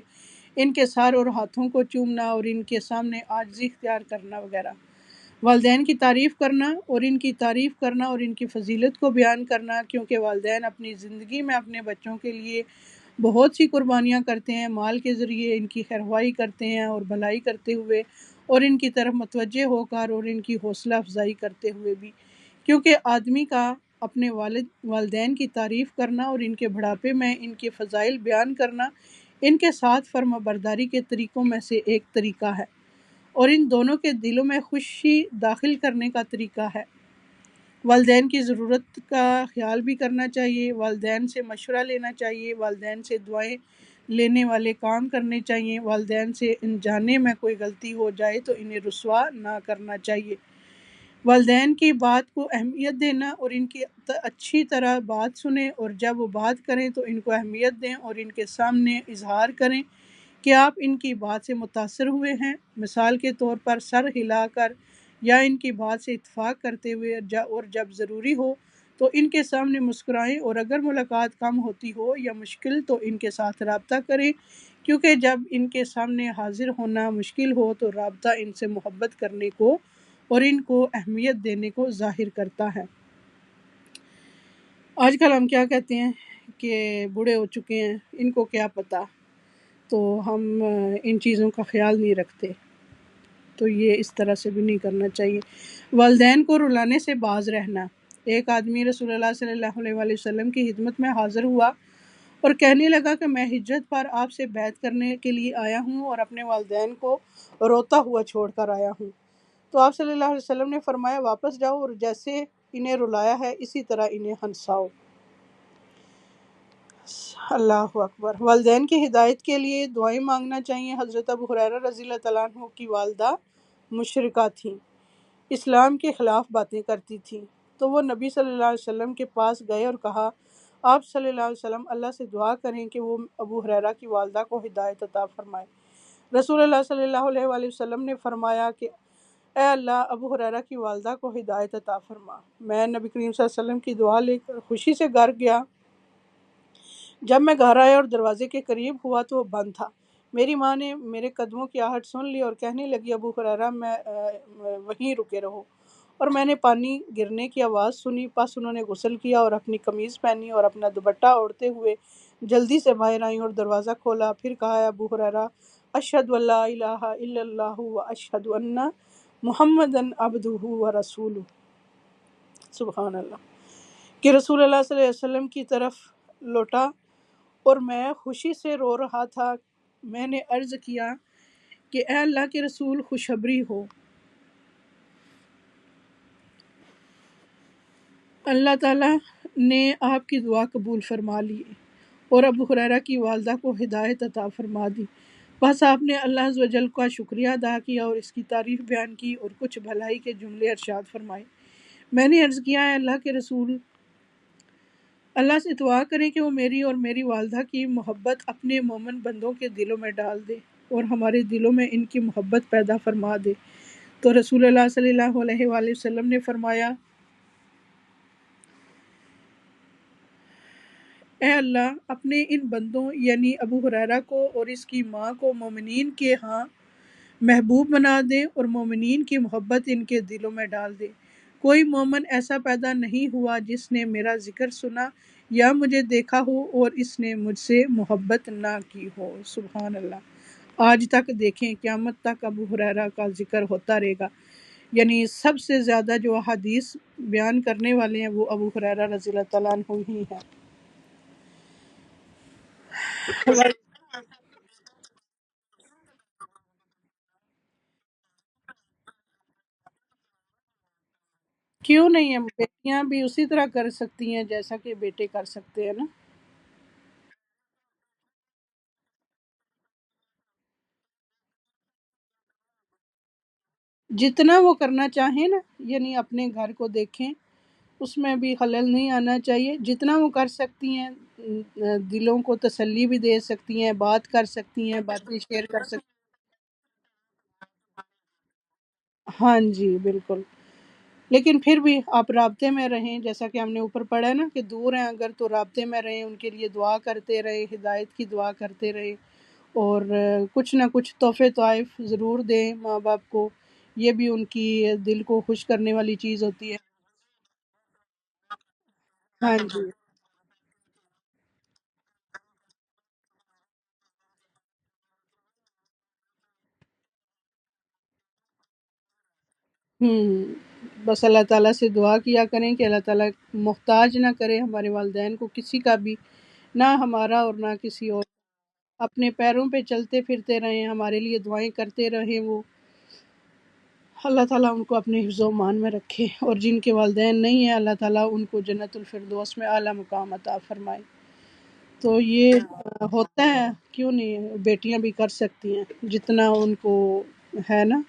ان کے سر اور ہاتھوں کو چومنا اور ان کے سامنے عاجزی اختیار کرنا وغیرہ۔ والدین کی تعریف کرنا اور ان کی تعریف کرنا اور ان کی فضیلت کو بیان کرنا، کیونکہ والدین اپنی زندگی میں اپنے بچوں کے لیے بہت سی قربانیاں کرتے ہیں، مال کے ذریعے ان کی خیرخواہی کرتے ہیں اور بھلائی کرتے ہوئے، اور ان کی طرف متوجہ ہو کر اور ان کی حوصلہ افزائی کرتے ہوئے بھی، کیونکہ آدمی کا اپنے والدین کی تعریف کرنا اور ان کے بڑھاپے میں ان کے فضائل بیان کرنا ان کے ساتھ فرما برداری کے طریقوں میں سے ایک طریقہ ہے، اور ان دونوں کے دلوں میں خوشی داخل کرنے کا طریقہ ہے۔ والدین کی ضرورت کا خیال بھی کرنا چاہیے، والدین سے مشورہ لینا چاہیے، والدین سے دعائیں لینے والے کام کرنے چاہیے، والدین سے انجانے میں کوئی غلطی ہو جائے تو انہیں رسوا نہ کرنا چاہیے، والدین کی بات کو اہمیت دینا اور ان کی اچھی طرح بات سنیں، اور جب وہ بات کریں تو ان کو اہمیت دیں اور ان کے سامنے اظہار کریں کہ آپ ان کی بات سے متاثر ہوئے ہیں، مثال کے طور پر سر ہلا کر یا ان کی بات سے اتفاق کرتے ہوئے، اور جب ضروری ہو تو ان کے سامنے مسکرائیں، اور اگر ملاقات کم ہوتی ہو یا مشکل تو ان کے ساتھ رابطہ کریں، کیونکہ جب ان کے سامنے حاضر ہونا مشکل ہو تو رابطہ ان سے محبت کرنے کو اور ان کو اہمیت دینے کو ظاہر کرتا ہے۔ آج کل ہم کیا کہتے ہیں کہ بوڑھے ہو چکے ہیں، ان کو کیا پتہ، تو ہم ان چیزوں کا خیال نہیں رکھتے، تو یہ اس طرح سے بھی نہیں کرنا چاہیے۔ والدین کو رلانے سے باز رہنا۔ ایک آدمی رسول اللہ صلی اللہ علیہ وآلہ وسلم کی خدمت میں حاضر ہوا اور کہنے لگا کہ میں ہجرت پر آپ سے بیعت کرنے کے لیے آیا ہوں اور اپنے والدین کو روتا ہوا چھوڑ کر آیا ہوں۔ تو آپ صلی اللہ علیہ وسلم نے فرمایا واپس جاؤ اور جیسے انہیں رلایا ہے اسی طرح انہیں ہنساؤ۔ اللہ اکبر۔ والدین کی ہدایت کے لیے دعائیں مانگنا چاہیے۔ حضرت ابو ہریرہ رضی اللہ تعالیٰ عنہ کی والدہ مشرکہ تھیں، اسلام کے خلاف باتیں کرتی تھیں، تو وہ نبی صلی اللہ علیہ وسلم کے پاس گئے اور کہا آپ صلی اللہ علیہ وسلم اللہ سے دعا کریں کہ وہ ابو ہریرہ کی والدہ کو ہدایت عطا فرمائے۔ رسول اللہ صلی اللہ علیہ وآلہ وسلم نے فرمایا کہ اے اللہ ابو ہریرہ کی والدہ کو ہدایت عطا فرما۔ میں نبی کریم صلی اللہ علیہ وسلم کی دعا لے کر خوشی سے گھر گیا۔ جب میں گھر آیا اور دروازے کے قریب ہوا تو وہ بند تھا۔ میری ماں نے میرے قدموں کی آہٹ سن لی اور کہنے لگی ابو ہریرہ میں وہیں رکے رہو، اور میں نے پانی گرنے کی آواز سنی، پس انہوں نے غسل کیا اور اپنی قمیض پہنی اور اپنا دوپٹہ اوڑھتے ہوئے جلدی سے باہر آئیں اور دروازہ کھولا، پھر کہا ابو ہریرہ اشہد ان لا الہ الا اللہ و اشہد ان محمدن عبدہ و رسولہ، سبحان اللہ، کہ رسول اللہ صلی اللہ علیہ وسلم کی طرف لوٹا اور میں خوشی سے رو رہا تھا۔ میں نے عرض کیا کہ اے اللہ کے رسول خوشخبری ہو، اللہ تعالیٰ نے آپ کی دعا قبول فرما لی اور ابو ہریرہ کی والدہ کو ہدایت عطا فرما دی۔ بس آپ نے اللہ عز و جل کا شکریہ ادا کیا اور اس کی تعریف بیان کی اور کچھ بھلائی کے جملے ارشاد فرمائے۔ میں نے عرض کیا اے اللہ کے رسول، اللہ سے دعا کریں کہ وہ میری اور میری والدہ کی محبت اپنے مومن بندوں کے دلوں میں ڈال دے اور ہمارے دلوں میں ان کی محبت پیدا فرما دے۔ تو رسول اللہ صلی اللہ علیہ وآلہ وسلم نے فرمایا اے اللہ اپنے ان بندوں یعنی ابو ہریرہ کو اور اس کی ماں کو مومنین کے ہاں محبوب بنا دے اور مومنین کی محبت ان کے دلوں میں ڈال دے۔ کوئی مومن ایسا پیدا نہیں ہوا جس نے میرا ذکر سنا یا مجھے دیکھا ہو اور اس نے مجھ سے محبت نہ کی ہو۔ سبحان اللہ۔ آج تک دیکھیں قیامت تک ابو ہریرہ کا ذکر ہوتا رہے گا، یعنی سب سے زیادہ جو احادیث بیان کرنے والے ہیں وہ ابو ہریرہ رضی اللہ تعالیٰ عنہ ہی ہیں۔ کیوں نہیں ہے، بیٹیاں بھی اسی طرح کر سکتی ہیں جیسا کہ بیٹے کر سکتے ہیں نا۔ جتنا وہ کرنا چاہیں نا، یعنی اپنے گھر کو دیکھیں، اس میں بھی خلل نہیں آنا چاہیے، جتنا وہ کر سکتی ہیں، دلوں کو تسلی بھی دے سکتی ہیں، بات کر سکتی ہیں، باتیں شیئر کر سکتی۔ ہاں جی بالکل۔ لیکن پھر بھی آپ رابطے میں رہیں، جیسا کہ ہم نے اوپر پڑھا ہے نا کہ دور ہیں اگر تو رابطے میں رہیں، ان کے لیے دعا کرتے رہے، ہدایت کی دعا کرتے رہے، اور کچھ نہ کچھ تحفے طائف ضرور دیں ماں باپ کو، یہ بھی ان کی دل کو خوش کرنے والی چیز ہوتی ہے۔ ہاں جی۔ بس اللہ تعالیٰ سے دعا کیا کریں کہ اللہ تعالیٰ محتاج نہ کرے ہمارے والدین کو کسی کا بھی، نہ ہمارا اور نہ کسی اور، اپنے پیروں پہ چلتے پھرتے رہیں، ہمارے لیے دعائیں کرتے رہیں وہ، اللہ تعالیٰ ان کو اپنے حفظ و امان میں رکھے، اور جن کے والدین نہیں ہیں اللہ تعالیٰ ان کو جنت الفردوس میں اعلیٰ مقام عطا فرمائے۔ تو یہ ہوتا ہے، کیوں نہیں بیٹیاں بھی کر سکتی ہیں جتنا ان کو ہے نا،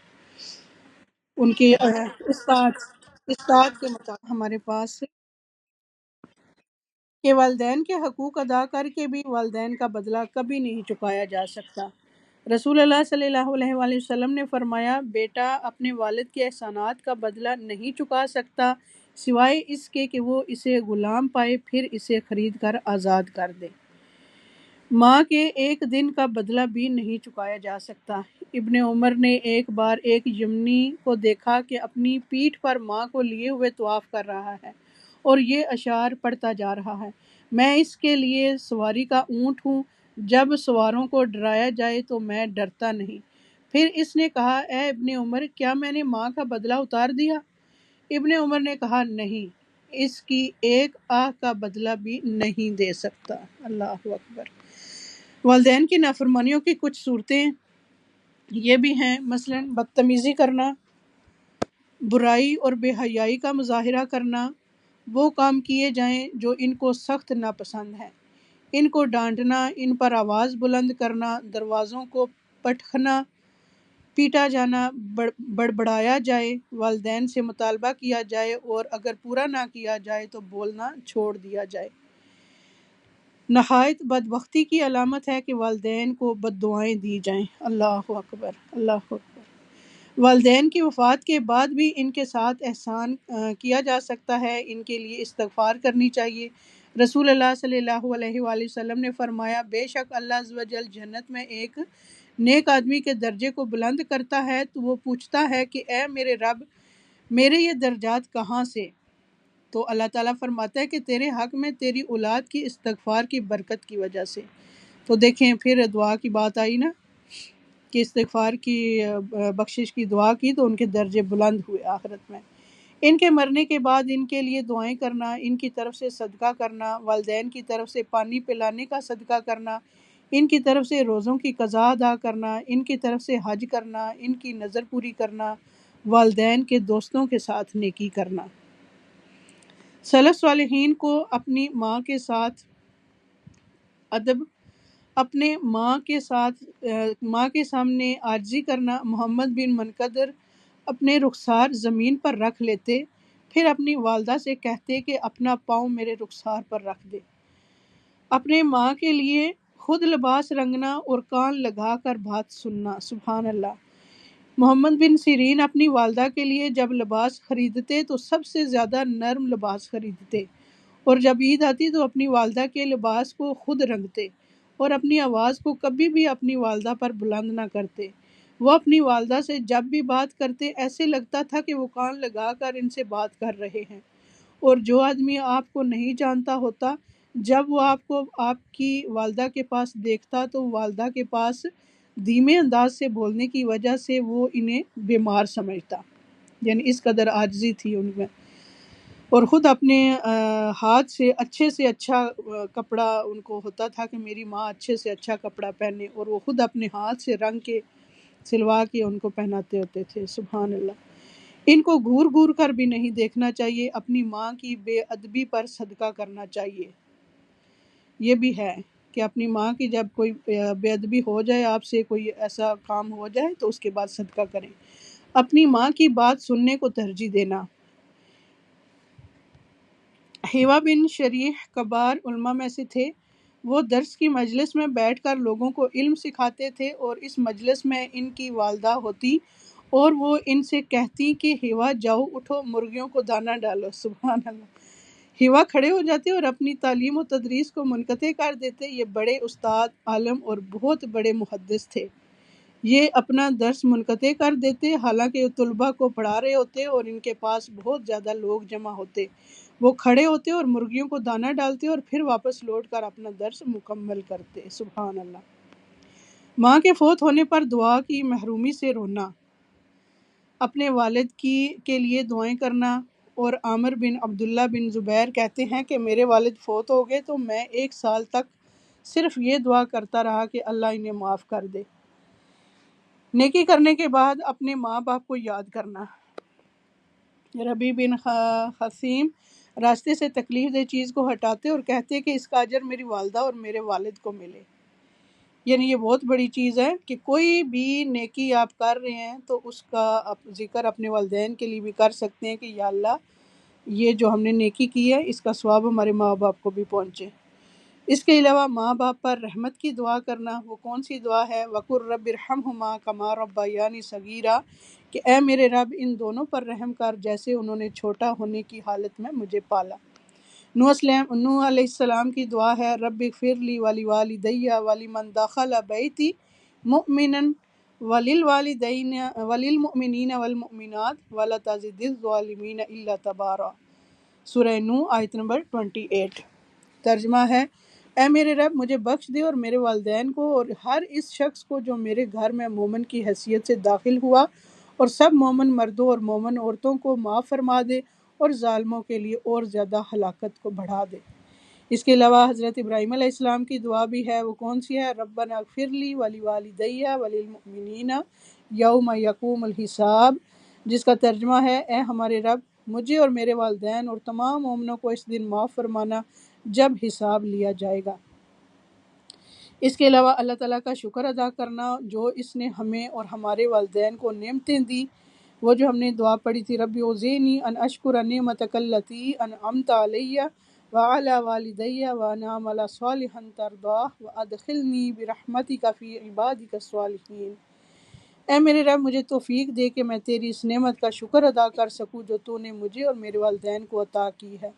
ان کی استاد کے مطابق ہمارے پاس کہ والدین کے حقوق ادا کر کے بھی والدین کا بدلہ کبھی نہیں چکایا جا سکتا۔ رسول اللہ صلی اللہ علیہ وآلہ وسلم نے فرمایا، بیٹا اپنے والد کے احسانات کا بدلہ نہیں چکا سکتا سوائے اس کے کہ وہ اسے غلام پائے پھر اسے خرید کر آزاد کر دے۔ ماں کے ایک دن کا بدلہ بھی نہیں چکایا جا سکتا۔ ابن عمر نے ایک بار ایک یمنی کو دیکھا کہ اپنی پیٹھ پر ماں کو لیے ہوئے طواف کر رہا ہے اور یہ اشعار پڑھتا جا رہا ہے، میں اس کے لیے سواری کا اونٹ ہوں، جب سواروں کو ڈرایا جائے تو میں ڈرتا نہیں۔ پھر اس نے کہا، اے ابن عمر، کیا میں نے ماں کا بدلہ اتار دیا؟ ابن عمر نے کہا، نہیں، اس کی ایک آہ کا بدلہ بھی نہیں دے سکتا۔ اللہ اکبر۔ والدین کی نافرمانیوں کی کچھ صورتیں یہ بھی ہیں، مثلا بدتمیزی کرنا، برائی اور بے حیائی کا مظاہرہ کرنا، وہ کام کیے جائیں جو ان کو سخت ناپسند ہیں، ان کو ڈانٹنا، ان پر آواز بلند کرنا، دروازوں کو پٹخنا، پیٹا جانا، بڑبڑایا جائے، والدین سے مطالبہ کیا جائے اور اگر پورا نہ کیا جائے تو بولنا چھوڑ دیا جائے۔ نہایت بدبختی کی علامت ہے کہ والدین کو بد دعائیں دی جائیں۔ اللہ اکبر، اللہ اکبر۔ والدین کی وفات کے بعد بھی ان کے ساتھ احسان کیا جا سکتا ہے، ان کے لیے استغفار کرنی چاہیے۔ رسول اللہ صلی اللہ علیہ وآلہ وسلم نے فرمایا، بے شک اللہ عز و جل جنت میں ایک نیک آدمی کے درجے کو بلند کرتا ہے تو وہ پوچھتا ہے کہ اے میرے رب، میرے یہ درجات کہاں سے؟ تو اللہ تعالیٰ فرماتا ہے کہ تیرے حق میں تیری اولاد کی استغفار کی برکت کی وجہ سے۔ تو دیکھیں پھر دعا کی بات آئی نا کہ استغفار کی بخشش کی دعا کی تو ان کے درجے بلند ہوئے آخرت میں۔ ان کے مرنے کے بعد ان کے لیے دعائیں کرنا، ان کی طرف سے صدقہ کرنا، والدین کی طرف سے پانی پلانے کا صدقہ کرنا، ان کی طرف سے روزوں کی قضا ادا کرنا، ان کی طرف سے حج کرنا، ان کی نظر پوری کرنا، والدین کے دوستوں کے ساتھ نیکی کرنا۔ سلف صالحین کو اپنی ماں کے ساتھ ادب، اپنے ماں کے سامنے عاجزی کرنا۔ محمد بن منقدر اپنے رخسار زمین پر رکھ لیتے، پھر اپنی والدہ سے کہتے کہ اپنا پاؤں میرے رخسار پر رکھ دے۔ اپنے ماں کے لیے خود لباس رنگنا اور کان لگا کر بات سننا، سبحان اللہ۔ محمد بن سیرین اپنی والدہ کے لیے جب لباس خریدتے تو سب سے زیادہ نرم لباس خریدتے، اور جب عید آتی تو اپنی والدہ کے لباس کو خود رنگتے، اور اپنی آواز کو کبھی بھی اپنی والدہ پر بلند نہ کرتے۔ وہ اپنی والدہ سے جب بھی بات کرتے ایسے لگتا تھا کہ وہ کان لگا کر ان سے بات کر رہے ہیں، اور جو آدمی آپ کو نہیں جانتا ہوتا جب وہ آپ کو آپ کی والدہ کے پاس دیکھتا تو والدہ کے پاس دھیمے انداز سے بولنے کی وجہ سے وہ انہیں بیمار سمجھتا، یعنی اس قدر عاجزی تھی ان میں۔ اور خود اپنے ہاتھ سے اچھا کپڑا ان کو ہوتا تھا کہ میری ماں اچھے سے اچھا کپڑا پہنے، اور وہ خود اپنے ہاتھ سے رنگ کے سلوا کے ان کو پہناتے ہوتے تھے، سبحان اللہ۔ ان کو گھور گھور کر بھی نہیں دیکھنا چاہیے، اپنی ماں کی بے ادبی پر صدقہ کرنا چاہیے۔ یہ بھی ہے کہ اپنی ماں کی جب کوئی بے ادبی ہو جائے، آپ سے کوئی ایسا کام ہو جائے تو اس کے بعد صدقہ کریں۔ اپنی ماں کی بات سننے کو ترجیح دینا۔ حیوہ بن شریح کبار علماء میں سے تھے، وہ درس کی مجلس میں بیٹھ کر لوگوں کو علم سکھاتے تھے، اور اس مجلس میں ان کی والدہ ہوتی اور وہ ان سے کہتی کہ ہوا جاؤ اٹھو مرغیوں کو دانہ ڈالو۔ سبحان اللہ۔ ہوا کھڑے ہو جاتے اور اپنی تعلیم و تدریس کو منقطع کر دیتے۔ یہ بڑے استاد، عالم اور بہت بڑے محدث تھے۔ یہ اپنا درس منقطع کر دیتے، حالانکہ وہ طلباء کو پڑھا رہے ہوتے اور ان کے پاس بہت زیادہ لوگ جمع ہوتے۔ وہ کھڑے ہوتے اور مرغیوں کو دانہ ڈالتے اور پھر واپس لوٹ کر اپنا درس مکمل کرتے۔ سبحان اللہ۔ ماں کے فوت ہونے پر دعا کی محرومی سے رونا، اپنے والد کے لیے دعائیں کرنا۔ اور عامر بن عبداللہ بن زبیر کہتے ہیں کہ میرے والد فوت ہو گئے تو میں 1 سال تک صرف یہ دعا کرتا رہا کہ اللہ انہیں معاف کر دے۔ نیکی کرنے کے بعد اپنے ماں باپ کو یاد کرنا۔ ربی بن خثیم راستے سے تکلیف دہ چیز کو ہٹاتے اور کہتے کہ اس کا اجر میری والدہ اور میرے والد کو ملے۔ یعنی یہ بہت بڑی چیز ہے کہ کوئی بھی نیکی آپ کر رہے ہیں تو اس کا ذکر اپنے والدین کے لیے بھی کر سکتے ہیں کہ یا اللہ یہ جو ہم نے نیکی کی ہے اس کا ثواب ہمارے ماں باپ کو بھی پہنچے۔ اس کے علاوہ ماں باپ پر رحمت کی دعا کرنا۔ وہ کون سی دعا ہے؟ وَقُلْ رَبِّ ارْحَمْهُمَا كَمَا رَبَّيَانِي صَغِيرًا، کہ اے میرے رب ان دونوں پر رحم کر جیسے انہوں نے چھوٹا ہونے کی حالت میں مجھے پالا۔ نوح علیہ السلام کی دعا ہے رب اغفر لی ولوالدی ولمن دخل بیتی مؤمنا وللمؤمنین والمؤمنات ولا تزد الظالمین الا تبارا۔ سورہ نوح آیت نمبر 28۔ ترجمہ ہے، اے میرے رب مجھے بخش دے اور میرے والدین کو اور ہر اس شخص کو جو میرے گھر میں مومن کی حیثیت سے داخل ہوا، اور سب مومن مردوں اور مومن عورتوں کو معاف فرما دے اور ظالموں کے لیے اور زیادہ ہلاکت کو بڑھا دے۔ اس کے علاوہ حضرت ابراہیم علیہ السلام کی دعا بھی ہے۔ وہ کون سی ہے؟ ربنا اغفر لی ولوالدی وللمؤمنین یوم یقوم الحساب، جس کا ترجمہ ہے، اے ہمارے رب مجھے اور میرے والدین اور تمام مومنوں کو اس دن معاف فرمانا جب حساب لیا جائے گا۔ اس کے علاوہ اللہ تعالیٰ کا شکر ادا کرنا جو اس نے ہمیں اور ہمارے والدین کو نعمتیں دی۔ وہ جو ہم نے دعا پڑھی تھی، رب اوزعنی ان اشکر نعمتک التی انعمت علی وعلی والدی وان اعمل صالحا ترضاہ وادخلنی برحمتک فی عبادک الصالحین۔ اے میرے رب مجھے توفیق دے کہ میں تیری اس نعمت کا شکر ادا کر سکوں جو تو نے مجھے اور میرے والدین کو عطا کی ہے،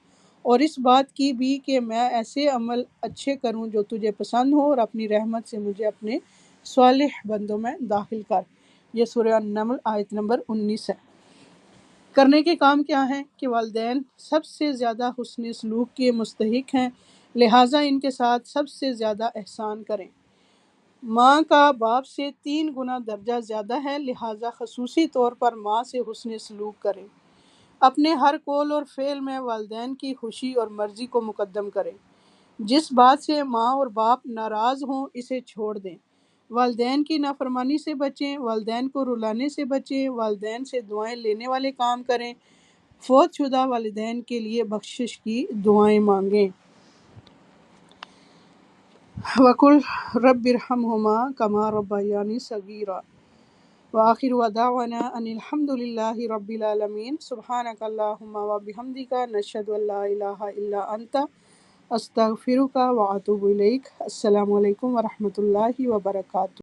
اور اس بات کی بھی کہ میں ایسے عمل اچھے کروں جو تجھے پسند ہو، اور اپنی رحمت سے مجھے اپنے صالح بندوں میں داخل کر۔ یہ سورہ النمل آیت نمبر 19 ہے۔ کرنے کے کام کیا ہیں کہ والدین سب سے زیادہ حسن سلوک کے مستحق ہیں، لہٰذا ان کے ساتھ سب سے زیادہ احسان کریں۔ ماں کا باپ سے 3 گنا درجہ زیادہ ہے، لہٰذا خصوصی طور پر ماں سے حسن سلوک کریں۔ اپنے ہر قول اور فعل میں والدین کی خوشی اور مرضی کو مقدم کریں۔ جس بات سے ماں اور باپ ناراض ہوں اسے چھوڑ دیں۔ والدین کی نافرمانی سے بچیں، والدین کو رلانے سے بچیں، والدین سے دعائیں لینے والے کام کریں، فوت شدہ والدین کے لیے بخشش کی دعائیں مانگیں۔ وَقُلْ رَبِّ ارْحَمْهُمَا كَمَا رَبَّيَانِي صَغِيرًا وآخر دعوانا ان الحمد للہ رب العالمین۔ سبحانک اللہم وبحمدک نشہد ان لا الہ الا انت استغفرک واتوب الیک۔ السلام علیکم ورحمۃ اللہ وبرکاتہ۔